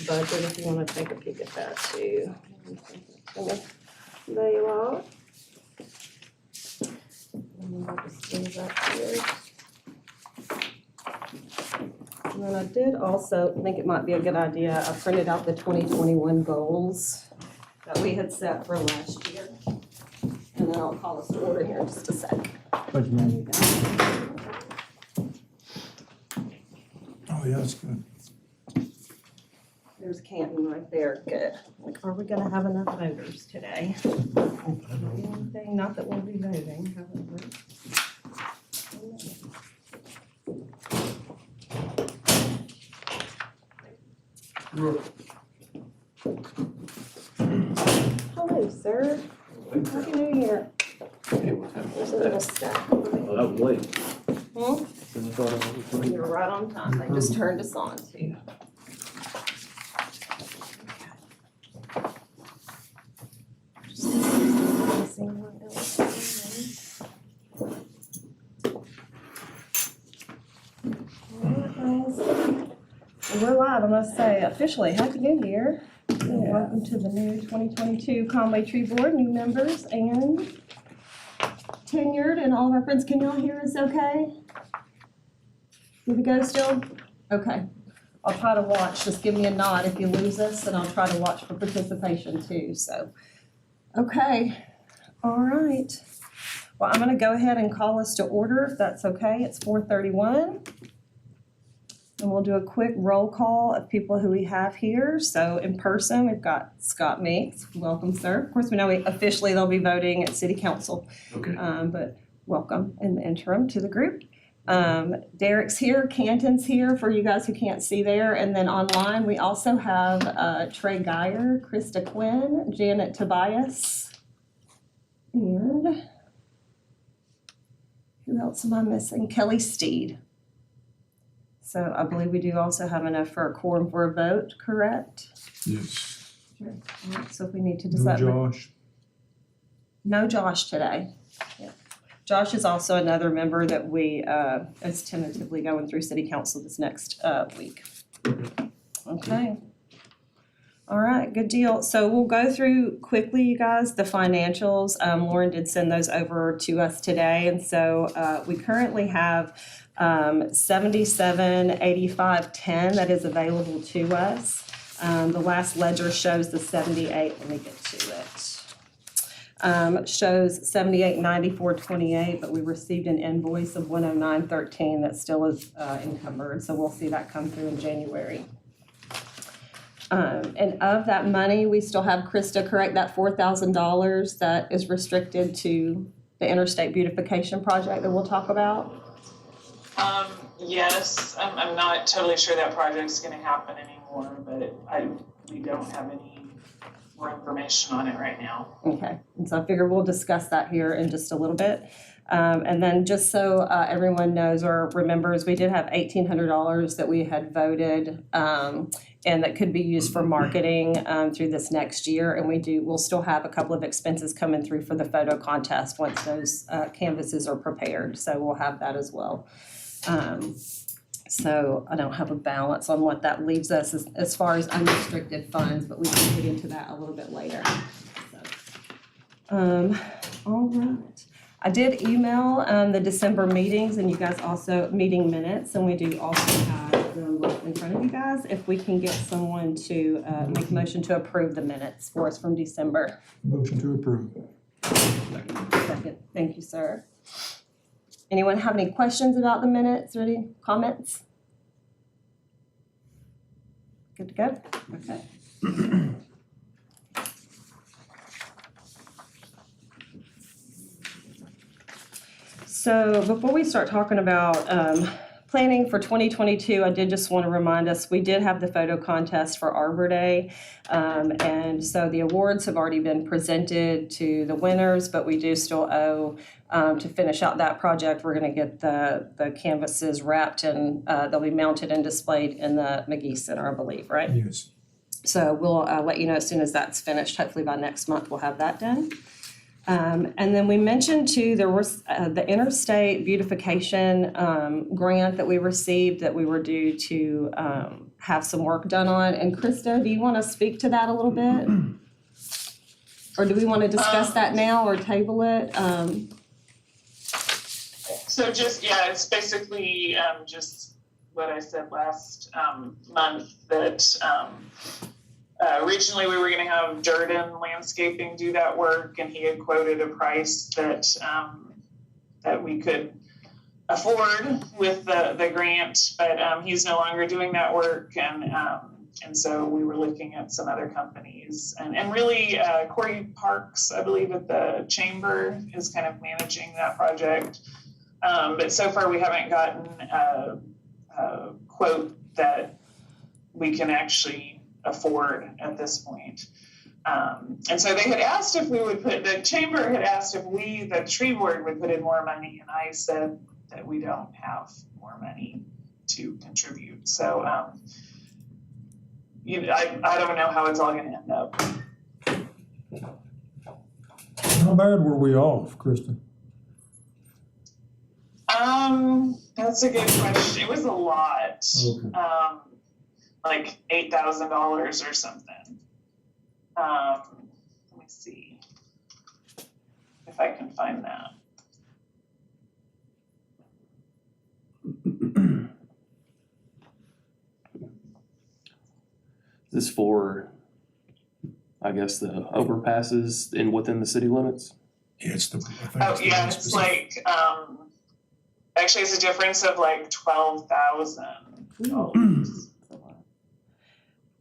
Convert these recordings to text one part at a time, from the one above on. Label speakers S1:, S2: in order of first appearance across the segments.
S1: budget if you want to take a peek at that too. There you are. And then I'll just leave that here. And then I did also think it might be a good idea, I printed out the 2021 goals that we had set for last year. And then I'll call us to order here in just a sec.
S2: Thank you, ma'am. Oh, yeah, that's good.
S1: There's Canton right there, good. Like, are we gonna have enough voters today? Anything, not that we'll be voting, however. Hello, sir. Happy New Year.
S3: Hey, what's happening?
S1: There's a little stack.
S3: Oh, that was late.
S1: Hmm?
S3: Shouldn't have thought I was late.
S1: You're right on time. They just turned us on too. We're live, I must say, officially, Happy New Year. And welcome to the new 2022 Conway Tree Board, new members and tenured, and all of our friends. Can y'all hear us okay? Good to go still? Okay. I'll try to watch. Just give me a nod if you lose us, and I'll try to watch for participation too, so. Okay, all right. Well, I'm gonna go ahead and call us to order if that's okay. It's 4:31. And we'll do a quick roll call of people who we have here. So in person, we've got Scott Meeks. Welcome, sir. Of course, we know officially they'll be voting at City Council.
S3: Okay.
S1: But welcome in the interim to the group. Derek's here, Canton's here for you guys who can't see there. And then online, we also have Trey Geyer, Krista Quinn, Janet Tobias. And who else am I missing? Kelly Steed. So I believe we do also have enough for a quorum for a vote, correct?
S2: Yes.
S1: Sure. All right, so if we need to just
S2: No
S1: let.
S2: Josh.
S1: No Josh today. Yeah. Josh is also another member that we is tentatively going through city council this next week. Okay. All right, good deal. So we'll go through quickly, you guys, the financials. Lauren did send those over to us today, and so we currently have 778510 that is available to us. The last ledger shows the 78. Let me get to it. Shows 789428, but we received an invoice of 10913 that still is encumbered, so we'll see that come through in January. And of that money, we still have, Krista, correct, that $4,000 that is restricted to the interstate beautification project that we'll talk about?
S4: Yes, I'm not totally sure that project's gonna happen anymore, but we don't have any more information on it right now.
S1: Okay, and so I figure we'll discuss that here in just a little bit. And then just so everyone knows or remembers, we did have $1,800 that we had voted and that could be used for marketing through this next year. And we'll still have a couple of expenses coming through for the photo contest once those canvases are prepared. So we'll have that as well. So I don't have a balance on what that leaves us as far as unrestricted funds, but we can get into that a little bit later. So, all right. I did email the December meetings, and you guys also meeting minutes, and we do also have them in front of you guys. If we can get someone to make a motion to approve the minutes for us from December.
S2: Motion to approve.
S1: Second. Thank you, sir. Anyone have any questions about the minutes or any comments? Good to go? Okay. So before we start talking about planning for 2022, I did just want to remind us, we did have the photo contest for Arbor Day. And so the awards have already been presented to the winners, but we do still owe to finish out that project. We're going to get the canvases wrapped and they'll be mounted and displayed in the McGee Center, I believe, right?
S2: Yes.
S1: So we'll let you know as soon as that's finished. Hopefully by next month we'll have that done. And then we mentioned too, there was the interstate beautification grant that we received that we were due to have some work done on. And Krista, do you want to speak to that a little bit? Or do we want to discuss that now or table it?
S4: So just, yeah, it's basically just what I said last month, that originally we were gonna have Durden Landscaping do that work, and he had quoted a price that that we could afford with the grant, but he's no longer doing that work, and so we were looking at some other companies, and really Corey Parks, I believe, at the chamber is kind of managing that project, but so far we haven't gotten a quote that we can actually afford at this point. And so they had asked if we would the chamber had asked if the tree board would put in more money, and I said that we don't have more money to contribute. So I don't know how it's all gonna end up.
S2: How bad were we off, Kristen?
S4: That's a good question. It was a lot.
S2: Okay.
S4: Like $8,000 or something. Let me see if I can find that.
S3: Is this for, I guess, the overpasses within the city limits?
S2: Yeah, it's the.
S4: Oh, yeah, it's like, actually it's a difference of like $12,000.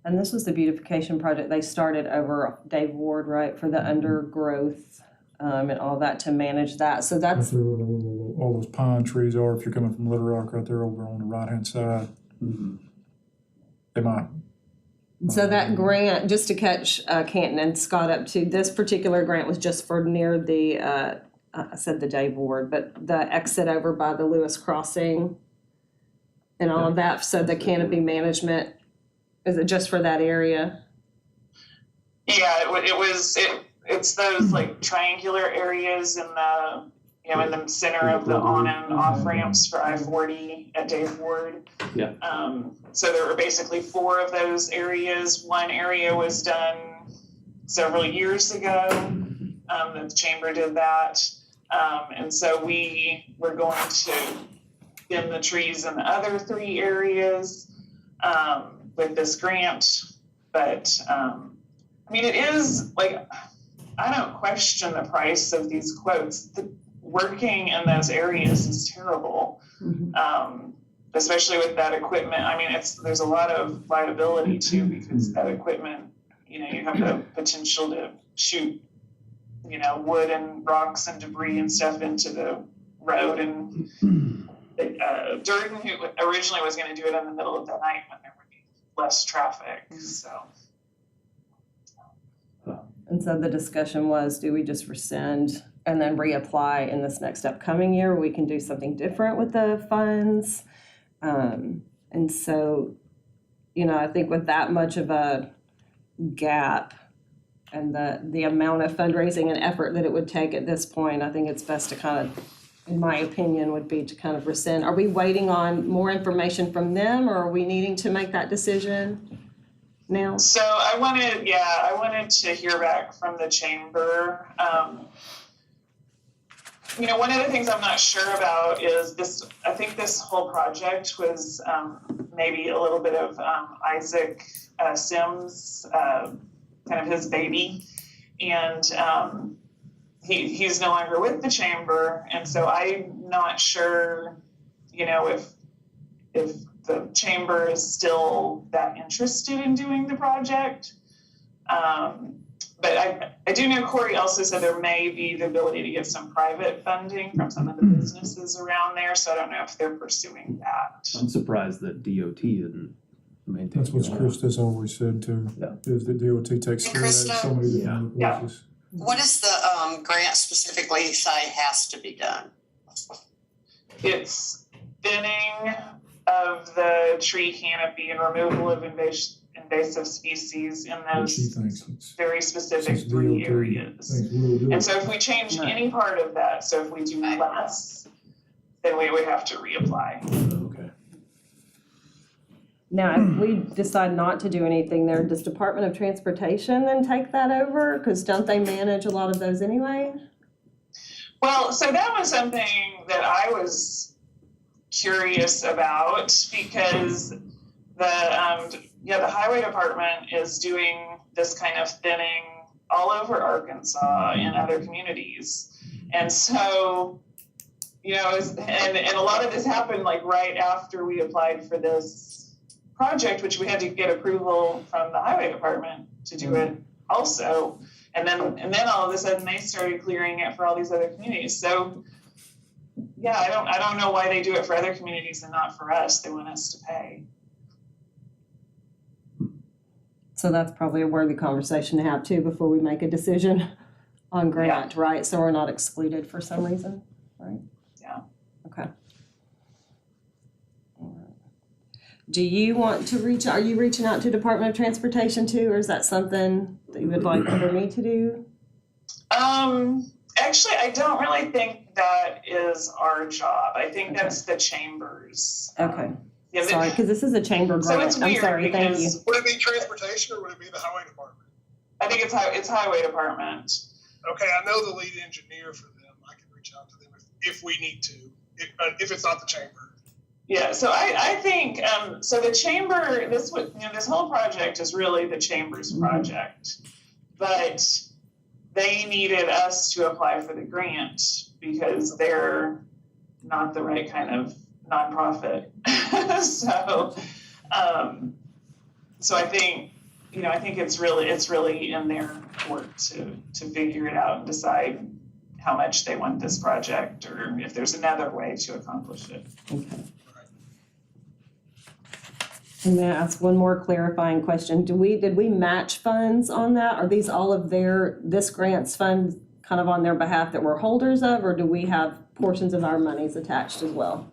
S1: And this was the beautification project they started over Dave Ward, right, for the undergrowth and all that to manage that. So that's,
S2: All those pine trees are, if you're coming from Little Rock, right there over on the right-hand side.
S3: Mm-hmm.
S2: Am I?
S1: so that grant, just to catch Canton and Scott up to, this particular grant was just for near the, I said the Dave Ward, but the exit over by the Lewis Crossing and all of that. So the Canopy Management, is it just for that area?
S4: Yeah, it's those like triangular areas in the, in the center of the on and off ramps for I-40 at Dave Ward.
S3: Yeah.
S4: So there were basically 4 of those areas. One area was done several years ago. The chamber did that. And so we were going to thin the trees in the other 3 areas with this grant. But it is like, I don't question the price of these quotes. Working in those areas is terrible, especially with that equipment. There's a lot of liability too, because that equipment, you have the potential to shoot, wood and rocks and debris and stuff into the road. And Durden, who originally was going to do it in the middle of the night when there would be less traffic, so.
S1: And so the discussion was, do we just rescind and then reapply in this next upcoming year? We can do something different with the funds. And so, I think with that much of a gap and the amount of fundraising and effort that it would take at this point, I think it's best to kind of, in my opinion, would be to kind of rescind. Are we waiting on more information from them, or are we needing to make that decision now?
S4: So I wanted to hear back from the chamber. One of the things I'm not sure about is this. I think this whole project was maybe a little bit of Isaac Sims, kind of his baby, and he's no longer with the chamber, and so I'm not sure, if the chamber is still that interested in doing the project. But I do know Corey also said there may be the ability to get some private funding from some of the businesses around there, so I don't know if they're pursuing that.
S3: I'm surprised that DOT didn't maintain.
S2: That's what Krista's always said too, is that DOT takes care of that in so many different places.
S5: What does the grant specifically say has to be done?
S4: It's thinning of the tree canopy and removal of invasive species in those very specific 3 areas. And so if we change any part of that, so if we do less, then we would have to reapply.
S3: Okay.
S1: Now, if we decide not to do anything there, does Department of Transportation then take that over? Because don't they manage a lot of those anyway?
S4: Well, so that was something that I was curious about because the highway department is doing this kind of thinning all over Arkansas and other communities. And so, and a lot of this happened like right after we applied for this project, which we had to get approval from the highway department to do it also. And then all of a sudden they started clearing it for all these other communities. So yeah, I don't know why they do it for other communities and not for us. They want us to pay.
S1: So that's probably a worthy conversation to have too before we make a decision on grant, right? So we're not excluded for some reason, right?
S4: Yeah.
S1: Okay. Do you want to are you reaching out to Department of Transportation too, or is that something that you would like for me to do?
S4: Actually, I don't really think that is our job. I think that's the chambers.
S1: Okay.
S4: Yeah,
S1: Sorry, because this is a chamber grant.
S4: So it's weird
S1: I'm sorry, thank you.
S6: Would it be transportation or would it be the highway department?
S4: I think it's highway department.
S6: Okay, I know the lead engineer for them. I can reach out to them if we need to, if it's not the chamber.
S4: Yeah, so I think so. The chamber, this whole project is really the chamber's project, but they needed us to apply for the grant because they're not the right kind of nonprofit. So I think it's really in their court to figure it out and decide how much they want this project or if there's another way to accomplish it.
S1: Okay. And may I ask one more clarifying question? Did we match funds on that? Are these all of this grant's funds kind of on their behalf that we're holders of, or do we have portions of our monies attached as well?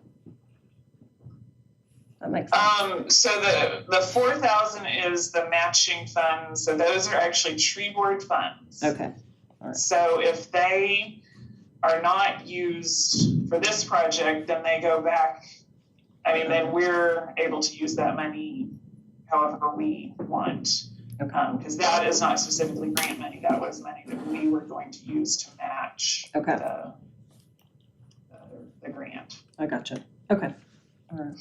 S1: That makes sense.
S4: So the 4,000 is the matching funds. So those are actually tree board funds.
S1: Okay. All right.
S4: So if they are not used for this project, then they go back. I mean, then we're able to use that money however we want.
S1: Okay.
S4: Because that is not specifically grant money. That was money that we were going to use to match the grant.
S1: I gotcha. Okay. All right.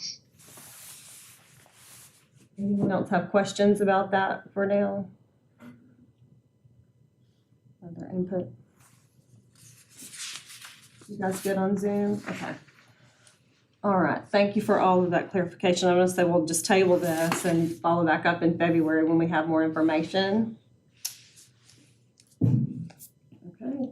S1: Anyone else have questions about that for now? Other input? You guys good on Zoom? Okay. All right, thank you for all of that clarification. I'm gonna say we'll just table this and follow back up in February when we have more information. Okay.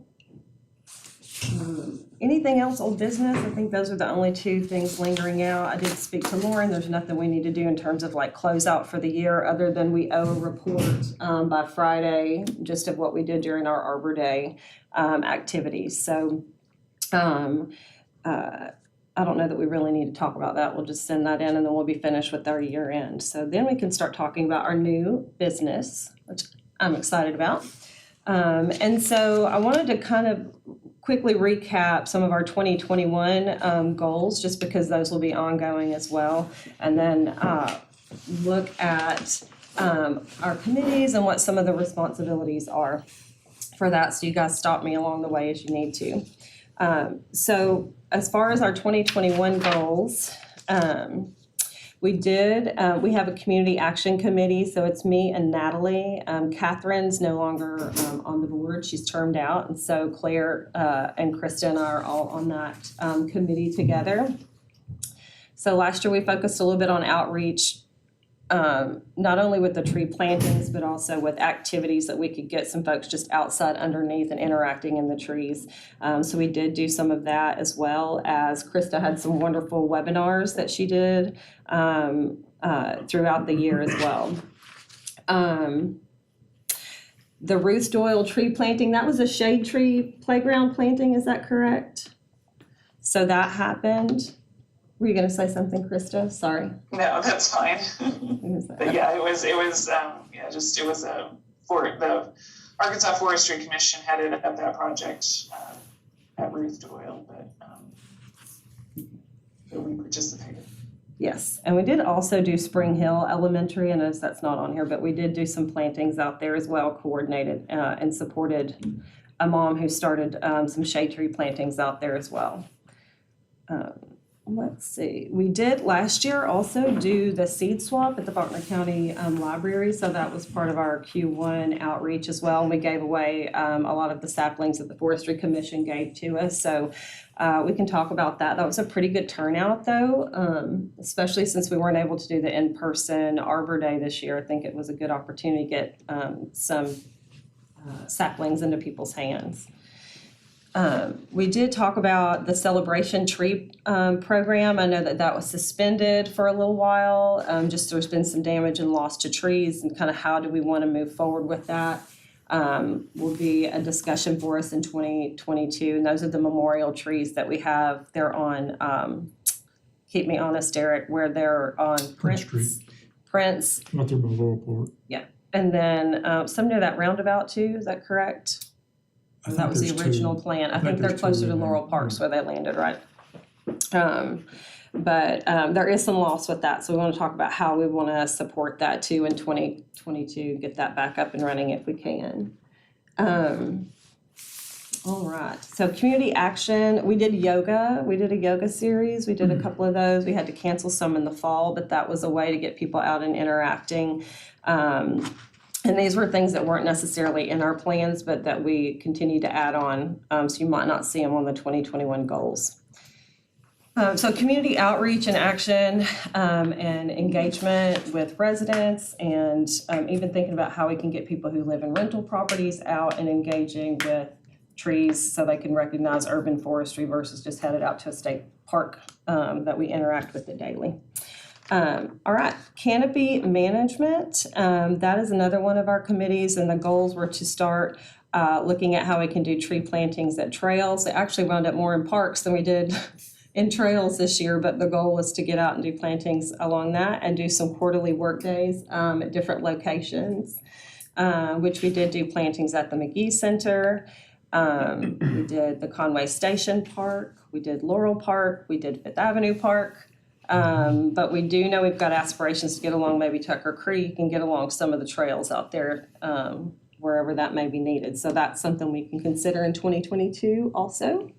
S1: Anything else, old business? I think those are the only two things lingering out. I did speak to Lauren. There's nothing we need to do in terms of like close out for the year other than we owe a report by Friday, just of what we did during our Arbor Day activities. So I don't know that we really need to talk about that. We'll just send that in and then we'll be finished with our year end. So then we can start talking about our new business, which I'm excited about. And so I wanted to kind of quickly recap some of our 2021 goals, just because those will be ongoing as well. And then look at our committees and what some of the responsibilities are for that. So you guys stop me along the way as you need to. So as far as our 2021 goals, we have a community action committee, so it's me and Natalie. Catherine's no longer on the board, she's termed out, and so Claire and Kristen are all on that committee together. So last year we focused a little bit on outreach, not only with the tree plantings, but also with activities that we could get some folks just outside underneath and interacting in the trees. So we did do some of that, as well as Krista had some wonderful webinars that she did throughout the year as well. The Ruth Doyle tree planting, that was a shade tree playground planting, is that correct? So that happened. Were you gonna say something, Krista? Sorry.
S4: No, that's fine. But yeah, it was the Arkansas Forestry Commission headed up that project at Ruth Doyle, but we participated.
S1: Yes, and we did also do Spring Hill Elementary. I know that's not on here, but we did do some plantings out there as well, coordinated and supported a mom who started some shade tree plantings out there as well. Let's see, we did last year also do the seed swap at the Barnard County Library, so that was part of our Q1 outreach as well. And we gave away a lot of the saplings that the Forestry Commission gave to us, so we can talk about that. That was a pretty good turnout though, especially since we weren't able to do the in-person Arbor Day this year. I think it was a good opportunity to get some saplings into people's hands. We did talk about the celebration tree program. I know that was suspended for a little while. Just there's been some damage and loss to trees, and kind of how do we want to move forward with that will be a discussion for us in 2022. And those are the memorial trees that we have. They're on, keep me honest, Derek, where they're on
S2: Prince Street.
S1: Prince.
S2: Out there by Laurel Park.
S1: Yeah. And then some near that roundabout too, is that correct?
S2: I think
S1: That was the
S2: there's
S1: original
S2: two.
S1: plan. I
S2: I
S1: think
S2: think
S1: they're
S2: there's
S1: closer
S2: two
S1: to
S2: in there.
S1: Laurel Parks where they landed, right? But there is some loss with that, so we want to talk about how we want to support that too in 2022, get that back up and running if we can. All right, so community action, we did yoga. We did a yoga series. We did a couple of those. We had to cancel some in the fall, but that was a way to get people out and interacting. And these were things that weren't necessarily in our plans, but that we continue to add on, so you might not see them on the 2021 goals. So community outreach and action and engagement with residents, and even thinking about how we can get people who live in rental properties out and engaging with trees so they can recognize urban forestry versus just headed out to a state park that we interact with it daily. All right, Canopy Management, that is another one of our committees, and the goals were to start looking at how we can do tree plantings at trails. It actually wound up more in parks than we did in trails this year, but the goal was to get out and do plantings along that and do some quarterly work days at different locations, which we did do plantings at the McGee Center. We did the Conway Station Park, we did Laurel Park, we did Fifth Avenue Park. But we do know we've got aspirations to get along maybe Tucker Creek and get along some of the trails out there, wherever that may be needed. So that's something we can consider in 2022 also.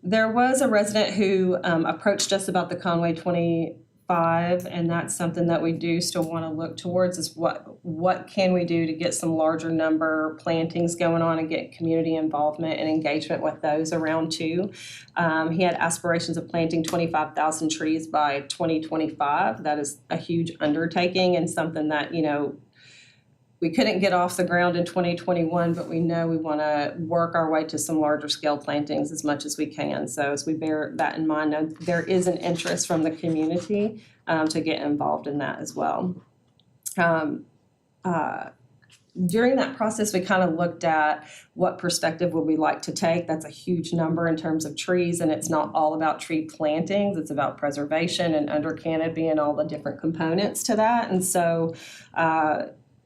S1: There was a resident who approached us about the Conway 25, and that's something that we do still want to look towards, is what can we do to get some larger number plantings going on and get community involvement and engagement with those around too. He had aspirations of planting 25,000 trees by 2025. That is a huge undertaking and something that, you know, we couldn't get off the ground in 2021, but we know we want to work our way to some larger scale plantings as much as we can. So as we bear that in mind, there is an interest from the community to get involved in that as well. During that process, we kind of looked at what perspective would we like to take. That's a huge number in terms of trees, and it's not all about tree plantings. It's about preservation and under canopy and all the different components to that. And so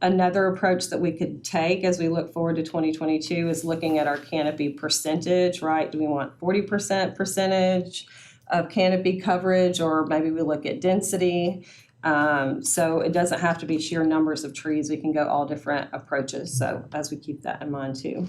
S1: another approach that we could take as we look forward to 2022 is looking at our canopy percentage, right? Do we want 40% percentage of canopy coverage, or maybe we look at density? So it doesn't have to be sheer numbers of trees. We can go all different approaches. So as we keep that in mind too.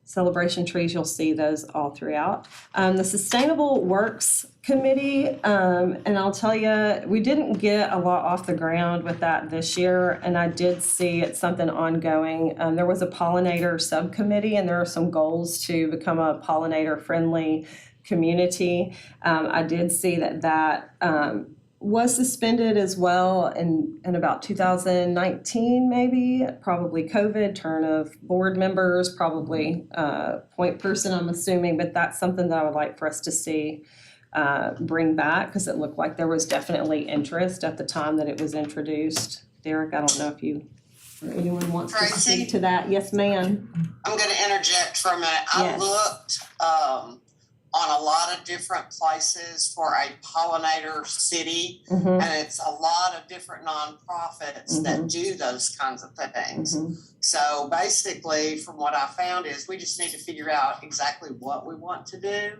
S1: Celebration trees, you'll see those all throughout. The Sustainable Works Committee, and I'll tell you, we didn't get a lot off the ground with that this year, and I did see it's something ongoing. There was a pollinator subcommittee, and there are some goals to become a pollinator-friendly community. I did see that was suspended as well in about 2019, maybe, probably COVID, turn of board members, probably point person, I'm assuming, but that's something that I would like for us to see bring back, because it looked like there was definitely interest at the time that it was introduced. Derek, I don't know if you or anyone wants to speak to that. Yes, ma'am.
S5: I'm going to interject for a minute.
S1: Yes.
S5: I looked on a lot of different places for a pollinator city, and it's a lot of different nonprofits that do those kinds of things. So basically, from what I found is we just need to figure out exactly what we want to do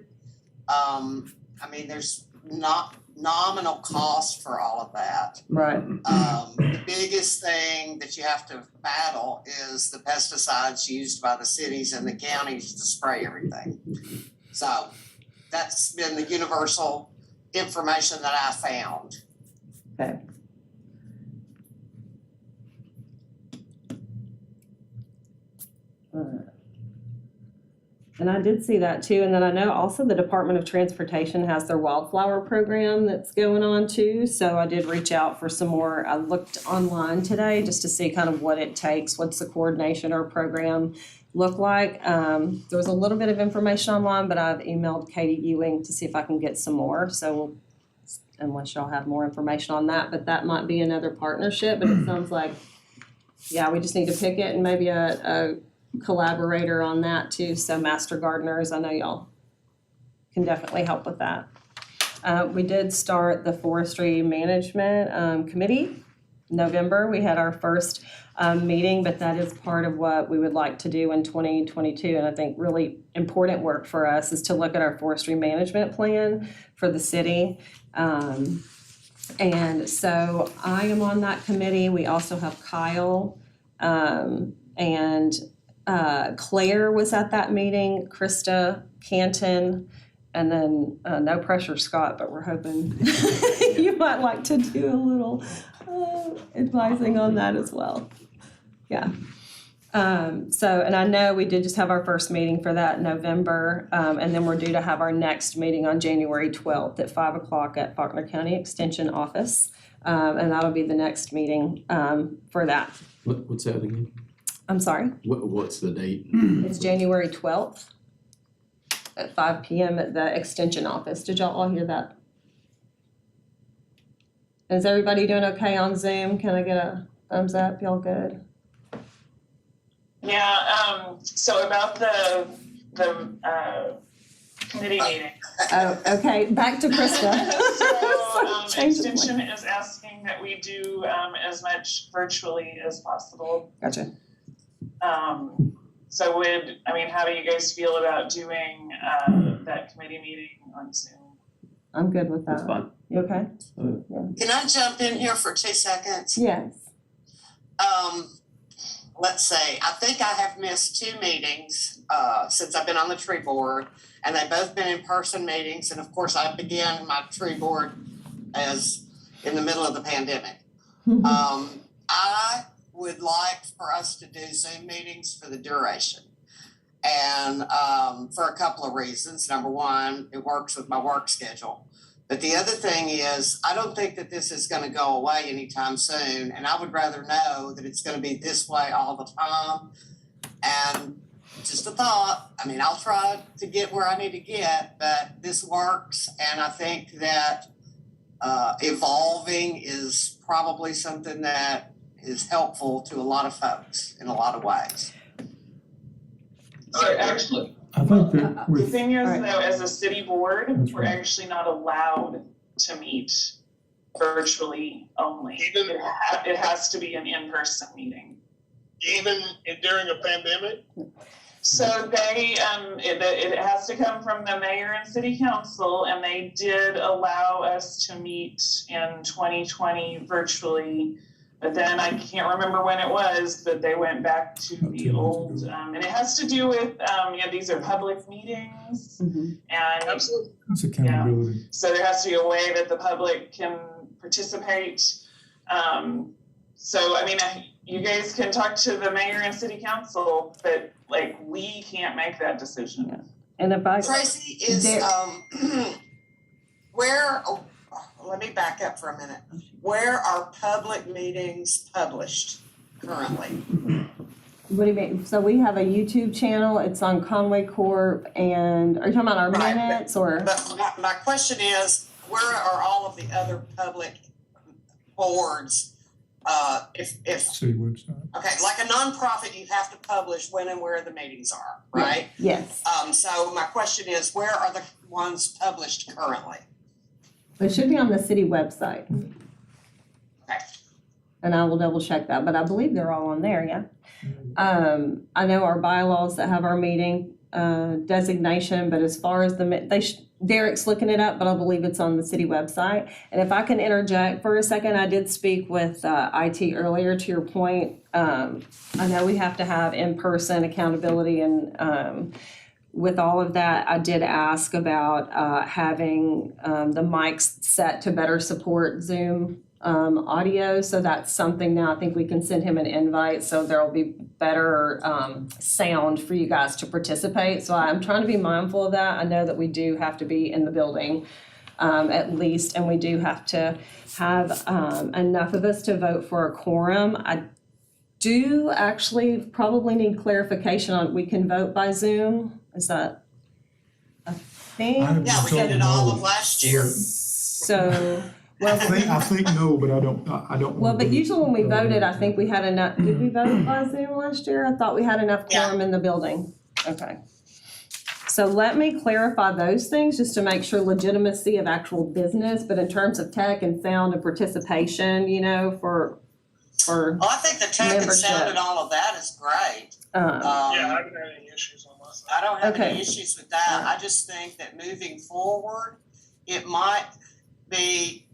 S5: I mean, there's not nominal cost for all of that.
S1: Right.
S5: The biggest thing that you have to battle is the pesticides used by the cities and the counties to spray everything. So that's been the universal information that I found.
S1: Okay. And I did see that too, and then I know also the Department of Transportation has their wildflower program that's going on too, so I did reach out for some more. I looked online today just to see kind of what it takes, what's the coordination or program look like. There was a little bit of information online, but I've emailed Katie Ewing to see if I can get some more, so unless y'all have more information on that, but that might be another partnership, but it sounds like, yeah, we just need to pick it and maybe a collaborator on that too. So Master Gardeners, I know y'all can definitely help with that. We did start the Forestry Management Committee. November, we had our first meeting, but that is part of what we would like to do in 2022. And I think really important work for us is to look at our forestry management plan for the city. And so I am on that committee. We also have Kyle and Claire was at that meeting, Krista, Canton, and then no pressure, Scott, but we're hoping you might like to do a little advising on that as well. Yeah. So, and I know we did just have our first meeting for that in November, and then we're due to have our next meeting on January 12th at 5 o'clock at Faulkner County Extension Office, and that'll be the next meeting for that.
S7: What's that again?
S1: I'm sorry?
S7: What's the date?
S1: It's January 12th at 5 p.m. at the Extension Office. Did y'all all hear that? Is everybody doing okay on Zoom? Can I get a thumbs up? Y'all good?
S4: Yeah, so about the committee meeting.
S1: Oh, okay, back to Krista.
S4: So, Extension is asking that we do as much virtually as possible.
S1: Gotcha.
S4: So how do you guys feel about doing that committee meeting on Zoom?
S1: I'm good with that.
S3: That's fine.
S1: You okay?
S5: Can I jump in here for 2 seconds?
S1: Yes.
S5: Let's say, I think I have missed 2 meetings since I've been on the tree board, and they've both been in-person meetings, and of course I began my tree board as in the middle of the pandemic. I would like for us to do Zoom meetings for the duration, and for a couple of reasons. Number one, it works with my work schedule. But the other thing is, I don't think that this is going to go away anytime soon, and I would rather know that it's going to be this way all the time. And just a thought, I'll try to get where I need to get, but this works, and I think that evolving is probably something that is helpful to a lot of folks in a lot of ways.
S4: So actually,
S2: I think that
S4: the
S2: with,
S4: thing is
S1: Right.
S4: though, as a city board,
S2: That's
S4: we're
S2: right.
S4: actually not allowed to meet virtually only.
S6: Even-
S4: It has to be an in-person meeting.
S6: Even during a pandemic?
S4: So they, it has to come from the mayor and city council, and they did allow us to meet in 2020 virtually. But then I can't remember when it was, but they went back to
S2: About
S4: the
S2: 2 months
S4: old,
S2: ago.
S4: and it has to do with, these are public meetings.
S1: Mhm.
S4: And
S6: Absolutely.
S2: it's accountability.
S4: so there has to be a way that the public can participate. You guys can talk to the mayor and city council, but we can't make that decision.
S1: And if I,
S5: Tracy, is, let me back up for a minute. Where are public meetings published currently?
S1: what do you mean? So we have a YouTube channel. It's on Conway Corp. And are you talking about our
S5: Right, but-
S1: minutes or?
S5: But my question is, where are all of the other public boards? If
S2: City website.
S5: okay, like a nonprofit, you have to publish when and where the meetings are, right?
S1: Yes.
S5: So my question is, where are the ones published currently?
S1: It should be on the city website.
S5: Okay.
S1: And I will double check that, but I believe they're all on there, yeah. I know our bylaws that have our meeting designation, but as far as Derek's looking it up, but I believe it's on the city website. And if I can interject for a second, I did speak with IT earlier, to your point. I know we have to have in-person accountability, and with all of that, I did ask about having the mics set to better support Zoom audio. So that's something now. I think we can send him an invite, so there'll be better sound for you guys to participate. So I'm trying to be mindful of that. I know that we do have to be in the building at least, and we do have to have enough of us to vote for a quorum. I do actually probably need clarification on, we can vote by Zoom. Is that a thing?
S5: Yeah, we did it all of last year.
S1: So,
S2: I think no, but I don't.
S1: well, but usually when we voted, I think we had enough, did we vote by Zoom last year? I thought we had enough quorum in the building. Okay. So let me clarify those things just to make sure legitimacy of actual business, but in terms of tech and sound and participation, you know, for
S5: Well, I think the tech and
S1: membership.
S5: sound and all of that is great.
S6: Yeah, I haven't had any issues on my side.
S5: I don't have
S1: Okay.
S5: any issues with that. I just think that moving forward, it might be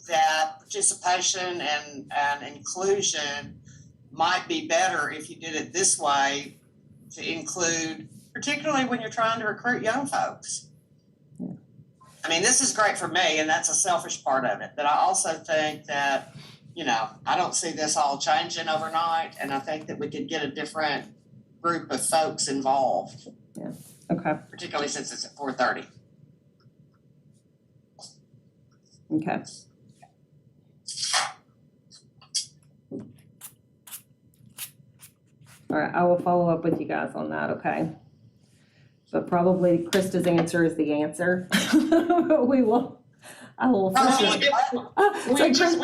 S5: that participation and inclusion might be better if you did it this way, to include, particularly when you're trying to recruit young folks. I mean, this is great for me, and that's a selfish part of it, but I also think that, you know, I don't see this all changing overnight, and I think that we could get a different group of folks involved,
S1: okay,
S5: particularly since it's at 4:30.
S1: okay. All right, I will follow up with you guys on that, okay? But probably Krista's answer is the answer. I will.
S4: We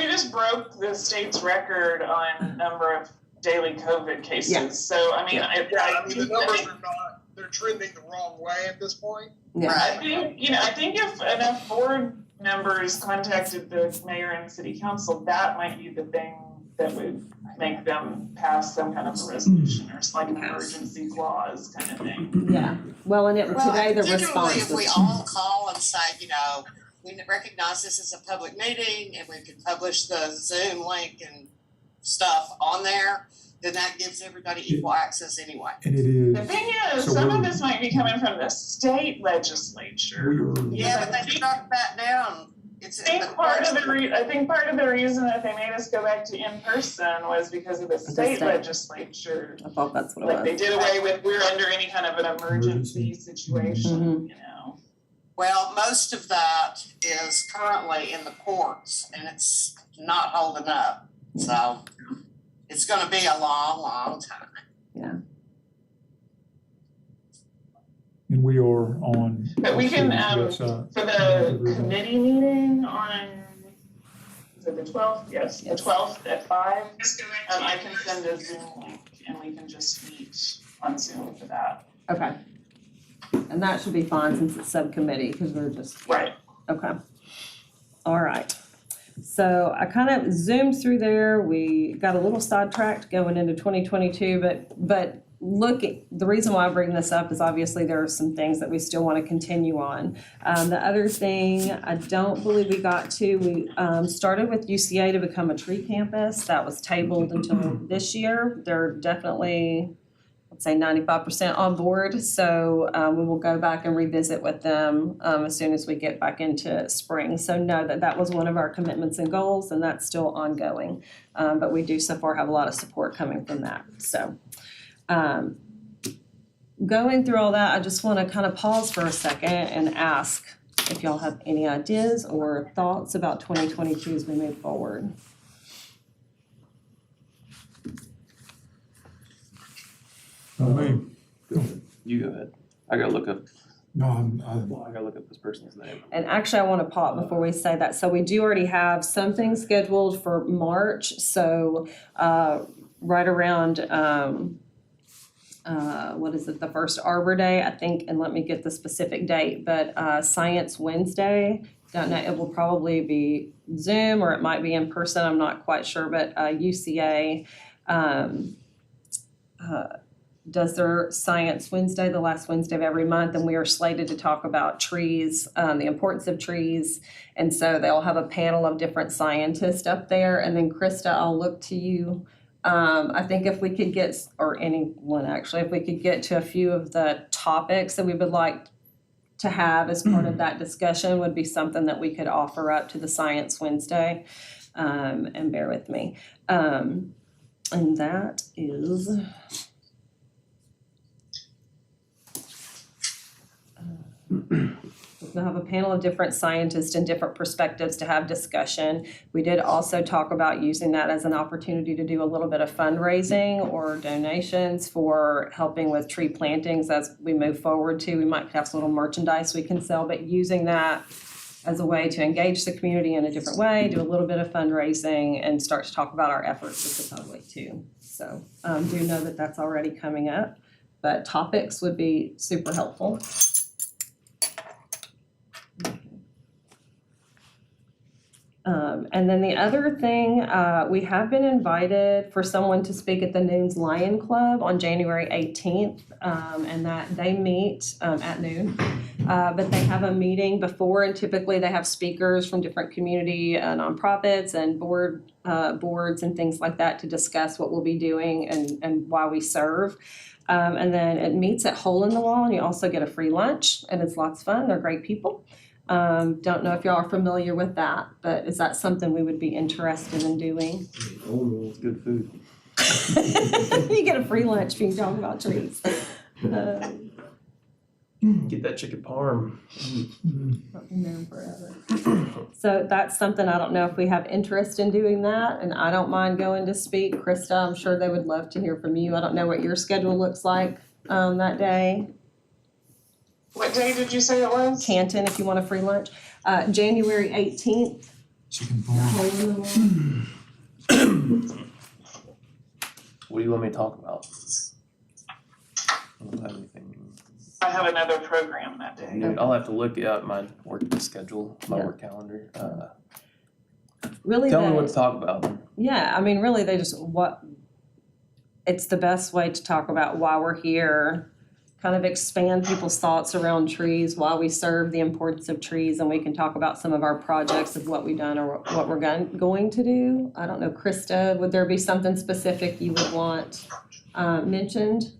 S4: just broke the state's record on number of daily COVID cases.
S1: Yeah.
S4: So I mean,
S6: Yeah, I mean, the numbers are not, they're trending the wrong way at this point.
S1: Yeah.
S4: I think if enough board members contacted the mayor and city council, that might be the thing that would make them pass some kind of a resolution or like an emergency clause kind of thing.
S1: Yeah, well, and today the
S5: Particularly
S1: response
S5: if we
S1: was,
S5: all call and say, you know, we recognize this is a public meeting and we can publish the Zoom link and stuff on there, then that gives everybody equal access anyway.
S2: And it is.
S4: The thing is,
S2: So
S4: some
S2: we're-
S4: of this might be coming from the state legislature.
S5: Yeah, but they struck that down.
S4: I think part of the reason that they made us go back to in person was because of the state
S1: state.
S4: legislature.
S1: I thought that's what
S4: Like
S1: it
S4: they
S1: was.
S4: did away with, we're under any kind of an emergency situation, you know.
S5: Well, most of that is currently in the courts and it's not holding up. So it's gonna be a long, long time.
S2: And we are on.
S4: But we can,
S2: website.
S4: for the committee meeting on, is it the 12th? Yes, the 12th at 5. I can send a Zoom link and we can just meet on Zoom for that.
S1: Okay. And that should be fine since it's subcommittee, because we're just.
S4: Right.
S1: Okay. All right. So I kind of zoomed through there. We got a little sidetracked going into 2022, but look, the reason why I bring this up is obviously there are some things that we still want to continue on. The other thing I don't believe we got to, we started with UCA to become a tree campus. That was tabled until this year. They're definitely, let's say 95% on board. So we will go back and revisit with them as soon as we get back into spring. So know that was one of our commitments and goals, and that's still ongoing. But we do so far have a lot of support coming from that. So going through all that, I just want to kind of pause for a second and ask if y'all have any ideas or thoughts about 2022 as we move forward.
S3: You go ahead. I gotta look up this person's name.
S1: And actually, I want to pause before we say that. So we do already have something scheduled for March. So right around, what is it, the first Arbor Day, I think, and let me get the specific date, but Science Wednesday. Don't know, it will probably be Zoom or it might be in person, I'm not quite sure, but UCA does their Science Wednesday, the last Wednesday of every month, and we are slated to talk about trees, the importance of trees. And so they'll have a panel of different scientists up there. And then Krista, I'll look to you. I think if we could get, or anyone actually, if we could get to a few of the topics that we would like to have as part of that discussion would be something that we could offer up to the Science Wednesday. And bear with me. And that is... We'll have a panel of different scientists and different perspectives to have discussion. We did also talk about using that as an opportunity to do a little bit of fundraising or donations for helping with tree plantings as we move forward too. We might have some little merchandise we can sell, but using that as a way to engage the community in a different way, do a little bit of fundraising and start to talk about our efforts with the public too. So do know that that's already coming up, but topics would be super helpful. And then the other thing, we have been invited for someone to speak at the Noon's Lion Club on January 18th, and that they meet at noon. But they have a meeting before, and typically they have speakers from different community nonprofits and boards and things like that to discuss what we'll be doing and why we serve. And then it meets at Hole in the Wall, and you also get a free lunch, and it's lots of fun. They're great people. Don't know if y'all are familiar with that, but is that something we would be interested in doing?
S3: Oh, it's good food.
S1: You get a free lunch being talking about trees.
S3: Get that chicken parm.
S1: Not been there forever. So that's something, I don't know if we have interest in doing that, and I don't mind going to speak. Krista, I'm sure they would love to hear from you. I don't know what your schedule looks like that day.
S4: What day did you say it was?
S1: Canton, if you want a free lunch. January 18th.
S2: Chicken parm.
S3: What do you want me to talk about? I don't have anything.
S4: I have another program that day.
S3: I'll have to look at my work schedule, my
S1: Yeah.
S3: work calendar.
S1: Really,
S3: Tell me what to talk about.
S1: yeah, I mean, really, it's the best way to talk about why we're here, kind of expand people's thoughts around trees, why we serve, the importance of trees, and we can talk about some of our projects of what we've done or what we're going to do. I don't know, Krista, would there be something specific you would want mentioned?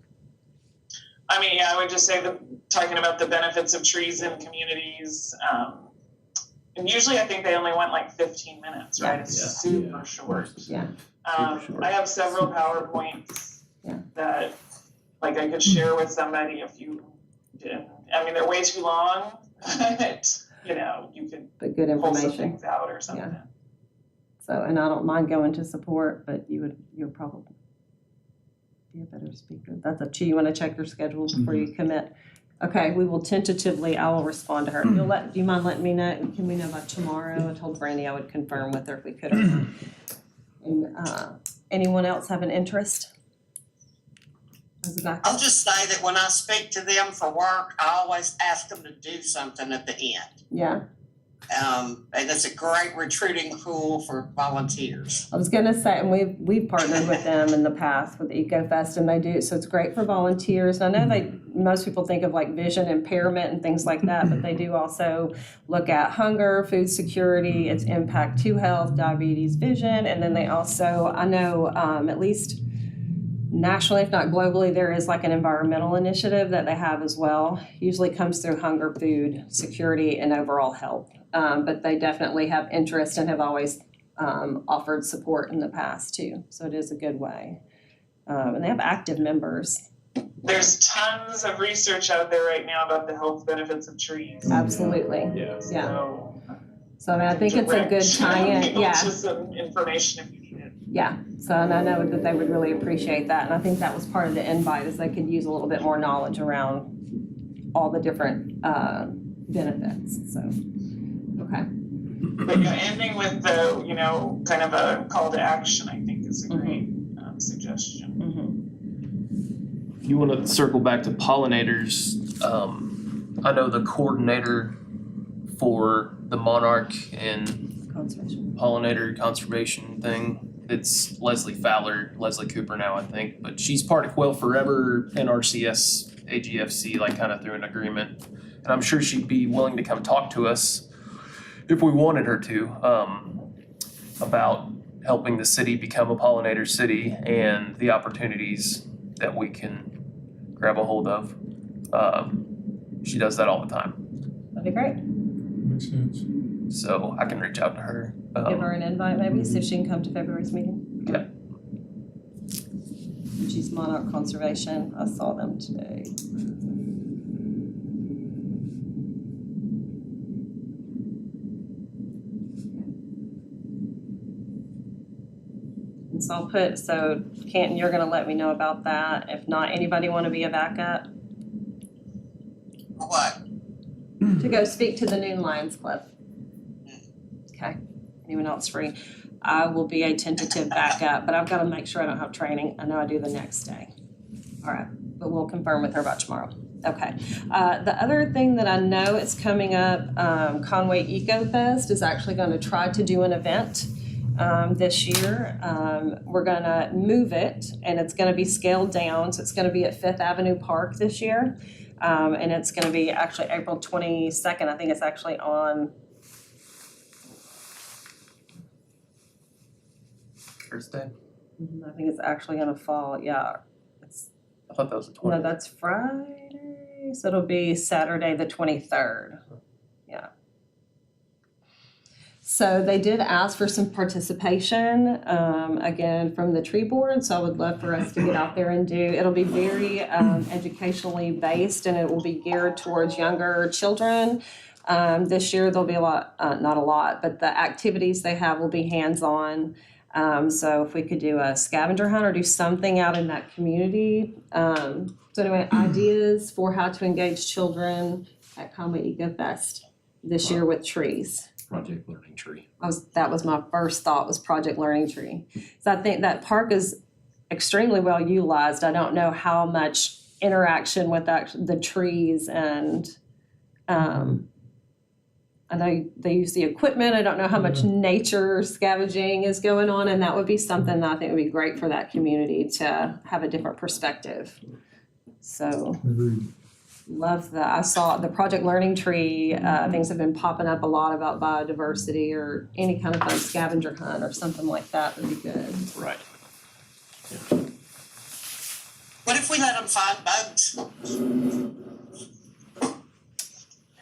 S4: I mean, yeah, I would just say talking about the benefits of trees in communities. And usually I think they only went like 15 minutes, right? It's super short.
S1: Yeah.
S3: Super short.
S4: I have several PowerPoints that like I could share with somebody if you did. I mean, they're way too long, but you know, you could
S1: But good
S4: pull some
S1: information.
S4: things out or something.
S1: Yeah. So, and I don't mind going to support, but you'll probably be a better speaker. That's up to you. You want to check your schedule before you commit. Okay, we will tentatively, I will respond to her. Do you mind letting me know? Can we know by tomorrow? I told Brandy I would confirm with her if we could or not. And anyone else have an interest?
S5: I'll just say that when I speak to them for work, I always ask them to do something at the end.
S1: Yeah.
S5: And it's a great recruiting tool for volunteers.
S1: I was gonna say, and we've partnered with them in the past with EcoFest, and they do, so it's great for volunteers. And I know most people think of like vision impairment and things like that, but they do also look at hunger, food security, its impact to health, diabetes, vision, and then they also, I know at least nationally, if not globally, there is like an environmental initiative that they have as well. Usually comes through hunger, food security, and overall health. But they definitely have interest and have always offered support in the past too. So it is a good way. And they have active members.
S4: There's tons of research out there right now about the health benefits of trees.
S1: Absolutely.
S3: Yeah.
S1: Yeah. So I mean, I think it's a good tie-in. Yeah.
S4: Just some information if you need it.
S1: Yeah. So and I know that they would really appreciate that. And I think that was part of the invite is they could use a little bit more knowledge around all the different benefits. So, okay.
S4: But ending with the, kind of a call to action, I think is a great suggestion.
S3: If you want to circle back to pollinators, I know the coordinator for the monarch and
S1: Conservation.
S3: pollinator conservation thing it's Leslie Cooper now, I think, but she's part of Quail Forever, NRCS, AGFC, like kind of through an agreement. And I'm sure she'd be willing to come talk to us if we wanted her to, about helping the city become a pollinator city and the opportunities that we can grab a hold of. She does that all the time,
S1: That'd be great.
S2: Makes sense.
S3: so I can reach out to her.
S1: Give her an invite maybe, see if she can come to February's meeting.
S3: Yeah.
S1: She's Monarch Conservation. I saw them today. And so I'll put, so Canton, you're gonna let me know about that. If not, anybody wanna be a backup
S5: What?
S1: to go speak to the Noon Lions Club? Okay, anyone else free? I will be a tentative backup, but I've gotta make sure I don't have training. I know I do the next day. All right, but we'll confirm with her about tomorrow. Okay, the other thing that I know is coming up, Conway Eco Fest is actually gonna try to do an event this year. We're gonna move it and it's gonna be scaled down, so it's gonna be at Fifth Avenue Park this year. And it's gonna be actually April 22nd, I think it's actually on
S3: Thursday?
S1: I think it's actually gonna fall, yeah, it's,
S3: I thought that was the
S1: no,
S3: 20th.
S1: that's Friday, so it'll be Saturday, the 23rd, yeah. So they did ask for some participation, again, from the tree board, so I would love for us to get out there and do, it'll be very educationally based and it will be geared towards younger children. This year there'll be a lot, not a lot, but the activities they have will be hands-on. So if we could do a scavenger hunt or do something out in that community. So anyway, ideas for how to engage children at Conway Eco Fest this year with trees.
S7: Project Learning Tree.
S1: That was my first thought, was Project Learning Tree. So I think that park is extremely well utilized. I don't know how much interaction with the trees and, I know they use the equipment. I don't know how much nature scavenging is going on, and that would be something that I think would be great for that community to have a different perspective. So
S2: Agreed.
S1: love that. I saw the Project Learning Tree, things have been popping up a lot about biodiversity or any kind of fun scavenger hunt or something like that would be good.
S7: Right.
S5: What if we let them find bugs?